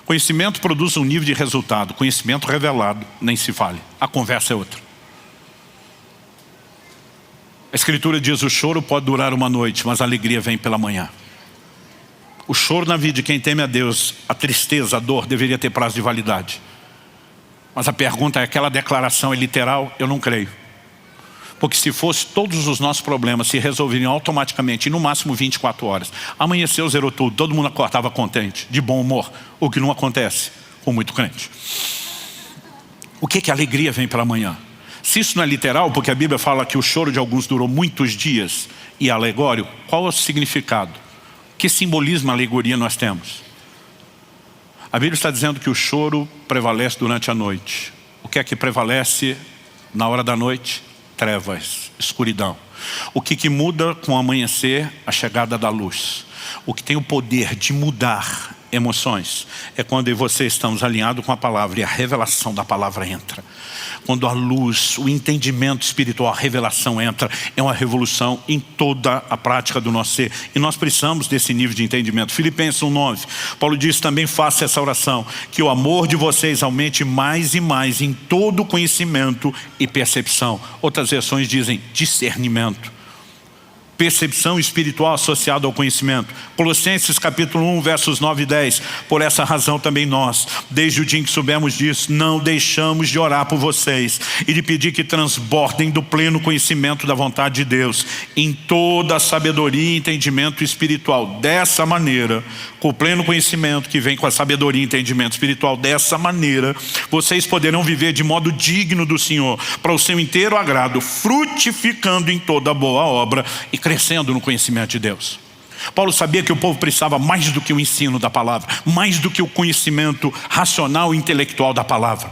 Conhecimento produz um nível de resultado. Conhecimento revelado, nem se fale. A conversa é outra. A Escritura diz: o choro pode durar uma noite, mas a alegria vem pela manhã. O choro na vida de quem teme a Deus, a tristeza, a dor, deveria ter prazo de validade. Mas a pergunta é: aquela declaração é literal? Eu não creio. Porque se fosse, todos os nossos problemas se resolveriam automaticamente, em no máximo 24 horas. Amanheceu, zerou tudo, todo mundo acordava contente, de bom humor. O que não acontece com muito crente. O que a alegria vem pela manhã? Se isso não é literal, porque a Bíblia fala que o choro de alguns durou muitos dias e é alegórico, qual é o significado? Que simbolismo, alegoria nós temos? A Bíblia está dizendo que o choro prevalece durante a noite. O que é que prevalece na hora da noite? Trevas, escuridão. O que muda com o amanhecer? A chegada da luz. O que tem o poder de mudar emoções é quando eu e você estamos alinhados com a palavra e a revelação da palavra entra. Quando a luz, o entendimento espiritual, a revelação entra, é uma revolução em toda a prática do nosso ser. E nós precisamos desse nível de entendimento. Filipenses 1:9, Paulo diz: também faça essa oração, que o amor de vocês aumente mais e mais em todo conhecimento e percepção. Outras versões dizem discernimento. Percepção espiritual associada ao conhecimento. Colossenses capítulo 1, versos 9 e 10. Por essa razão também nós, desde o dia em que soubemos disso, não deixamos de orar por vocês e de pedir que transbordem do pleno conhecimento da vontade de Deus, em toda a sabedoria e entendimento espiritual. Dessa maneira, com o pleno conhecimento que vem com a sabedoria e entendimento espiritual, dessa maneira, vocês poderão viver de modo digno do Senhor, para o seu inteiro agrado, frutificando em toda boa obra e crescendo no conhecimento de Deus. Paulo sabia que o povo precisava mais do que o ensino da palavra, mais do que o conhecimento racional e intelectual da palavra.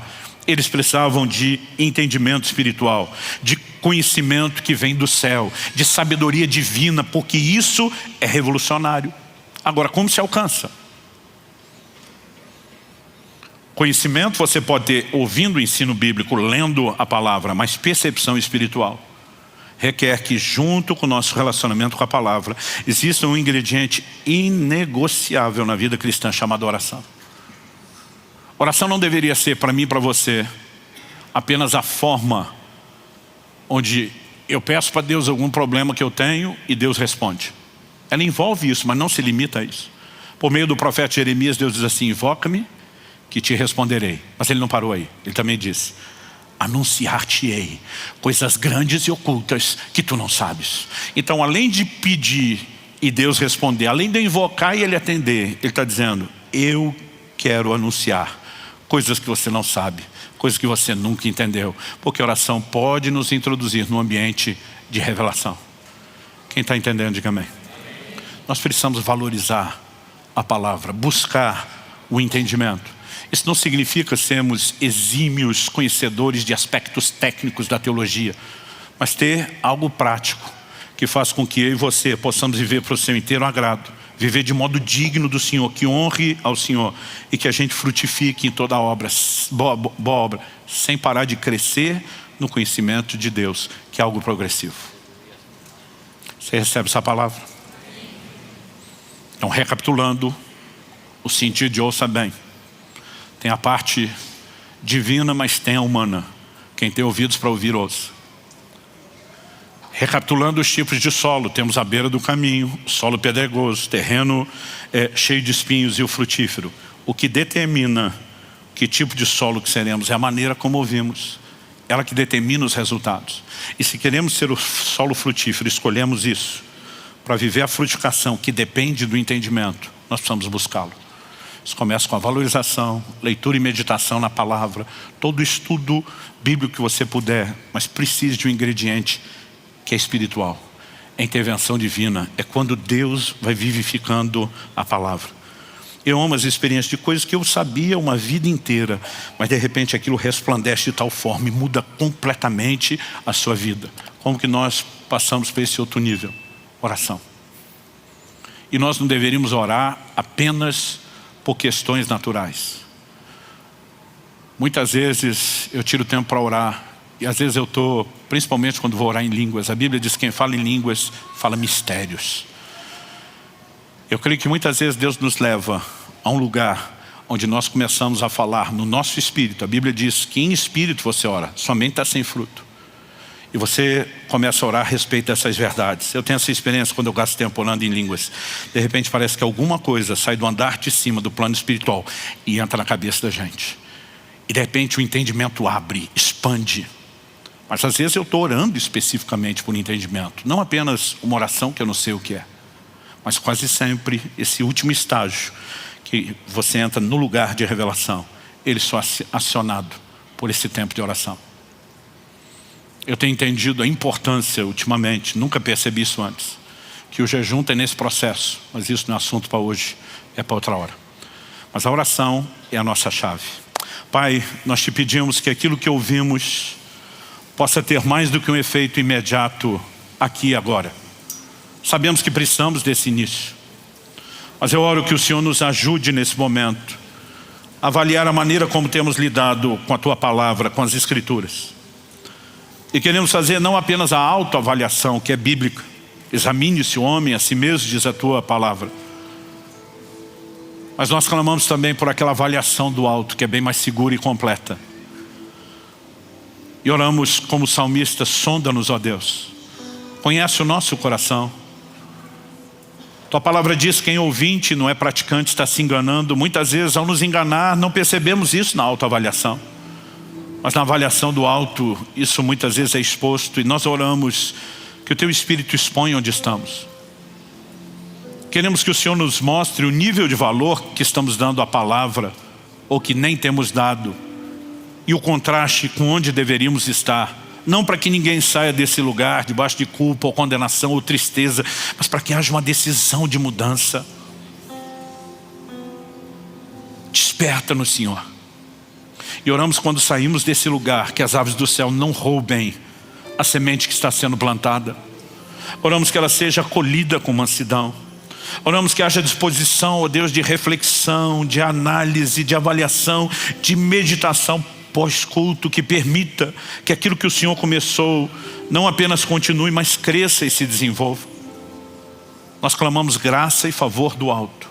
Eles precisavam de entendimento espiritual, de conhecimento que vem do céu, de sabedoria divina, porque isso é revolucionário. Agora, como se alcança? Conhecimento você pode ter ouvindo o ensino bíblico, lendo a palavra, mas percepção espiritual requer que, junto com o nosso relacionamento com a palavra, exista um ingrediente inegociável na vida cristã chamado oração. Oração não deveria ser, para mim e para você, apenas a forma onde eu peço para Deus algum problema que eu tenho e Deus responde. Ela envolve isso, mas não se limita a isso. Por meio do profeta Jeremias, Deus diz assim: invoca-me que te responderei. Mas ele não parou aí, ele também disse: anunciar-te-ei coisas grandes e ocultas que tu não sabes. Então, além de pedir e Deus responder, além de invocar e Ele atender, Ele está dizendo: eu quero anunciar coisas que você não sabe, coisas que você nunca entendeu, porque a oração pode nos introduzir num ambiente de revelação. Quem está entendendo, diga amém. Nós precisamos valorizar a palavra, buscar o entendimento. Isso não significa sermos exímios conhecedores de aspectos técnicos da teologia, mas ter algo prático que faz com que eu e você possamos viver para o seu inteiro agrado, viver de modo digno do Senhor, que honre ao Senhor e que a gente frutifique em toda a obra, boa obra, sem parar de crescer no conhecimento de Deus, que é algo progressivo. Você recebe essa palavra? Então, recapitulando o sentido de ouça bem. Tem a parte divina, mas tem a humana. Quem tem ouvidos para ouvir, ouça. Recapitulando os tipos de solo, temos a beira do caminho, solo pedregoso, terreno cheio de espinhos e o frutífero. O que determina que tipo de solo que seremos é a maneira como ouvimos. Ela que determina os resultados. E se queremos ser o solo frutífero, escolhemos isso. Para viver a frutificação que depende do entendimento, nós precisamos buscá-lo. Isso começa com a valorização, leitura e meditação na palavra, todo estudo bíblico que você puder, mas precisa de um ingrediente que é espiritual. É a intervenção divina, é quando Deus vai vivificando a palavra. Eu amo as experiências de coisas que eu sabia uma vida inteira, mas de repente aquilo resplandece de tal forma e muda completamente a sua vida. Como que nós passamos para esse outro nível? Oração. E nós não deveríamos orar apenas por questões naturais. Muitas vezes eu tiro tempo para orar, e às vezes eu estou, principalmente quando vou orar em línguas, a Bíblia diz que quem fala em línguas fala mistérios. Eu creio que muitas vezes Deus nos leva a um lugar onde nós começamos a falar no nosso espírito. A Bíblia diz que em espírito você ora, sua mente está sem fruto. E você começa a orar a respeito dessas verdades. Eu tenho essa experiência quando eu gasto tempo orando em línguas. De repente parece que alguma coisa sai do andar de cima do plano espiritual e entra na cabeça da gente. E de repente o entendimento abre, expande. Mas às vezes eu estou orando especificamente por entendimento. Não apenas uma oração que eu não sei o que é. Mas quase sempre esse último estágio, que você entra no lugar de revelação, ele só é acionado por esse tempo de oração. Eu tenho entendido a importância ultimamente, nunca percebi isso antes, que o jejum tem nesse processo, mas isso não é assunto para hoje, é para outra hora. Mas a oração é a nossa chave. Pai, nós te pedimos que aquilo que ouvimos possa ter mais do que um efeito imediato aqui e agora. Sabemos que precisamos desse início, mas eu oro que o Senhor nos ajude nesse momento a avaliar a maneira como temos lidado com a Tua Palavra, com as Escrituras. E queremos fazer não apenas a autoavaliação, que é bíblica. Examine-se o homem a si mesmo, diz a Tua Palavra. Mas nós clamamos também por aquela avaliação do alto, que é bem mais segura e completa. E oramos como salmista: sonda-nos, ó Deus. Conhece o nosso coração. Tua palavra diz que quem ouvinte não é praticante está se enganando. Muitas vezes, ao nos enganar, não percebemos isso na autoavaliação. Mas na avaliação do alto, isso muitas vezes é exposto. E nós oramos que o Teu Espírito exponha onde estamos. Queremos que o Senhor nos mostre o nível de valor que estamos dando à palavra, ou que nem temos dado, e o contraste com onde deveríamos estar. Não para que ninguém saia desse lugar debaixo de culpa ou condenação ou tristeza, mas para que haja uma decisão de mudança. Desperta-nos, Senhor. E oramos quando saímos desse lugar, que as aves do céu não roubem a semente que está sendo plantada. Oramos que ela seja acolhida com mansidão. Oramos que haja disposição, ó Deus, de reflexão, de análise, de avaliação, de meditação pós-culto, que permita que aquilo que o Senhor começou não apenas continue, mas cresça e se desenvolva. Nós clamamos graça e favor do alto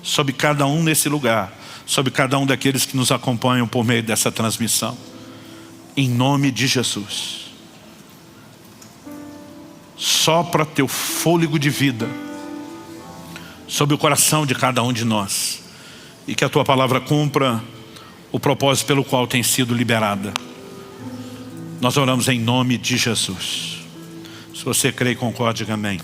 sobre cada um nesse lugar, sobre cada um daqueles que nos acompanham por meio dessa transmissão. Em nome de Jesus. Sopra Teu fôlego de vida sobre o coração de cada um de nós, e que a Tua palavra cumpra o propósito pelo qual tem sido liberada. Nós oramos em nome de Jesus. Se você crê e concorda, diga amém.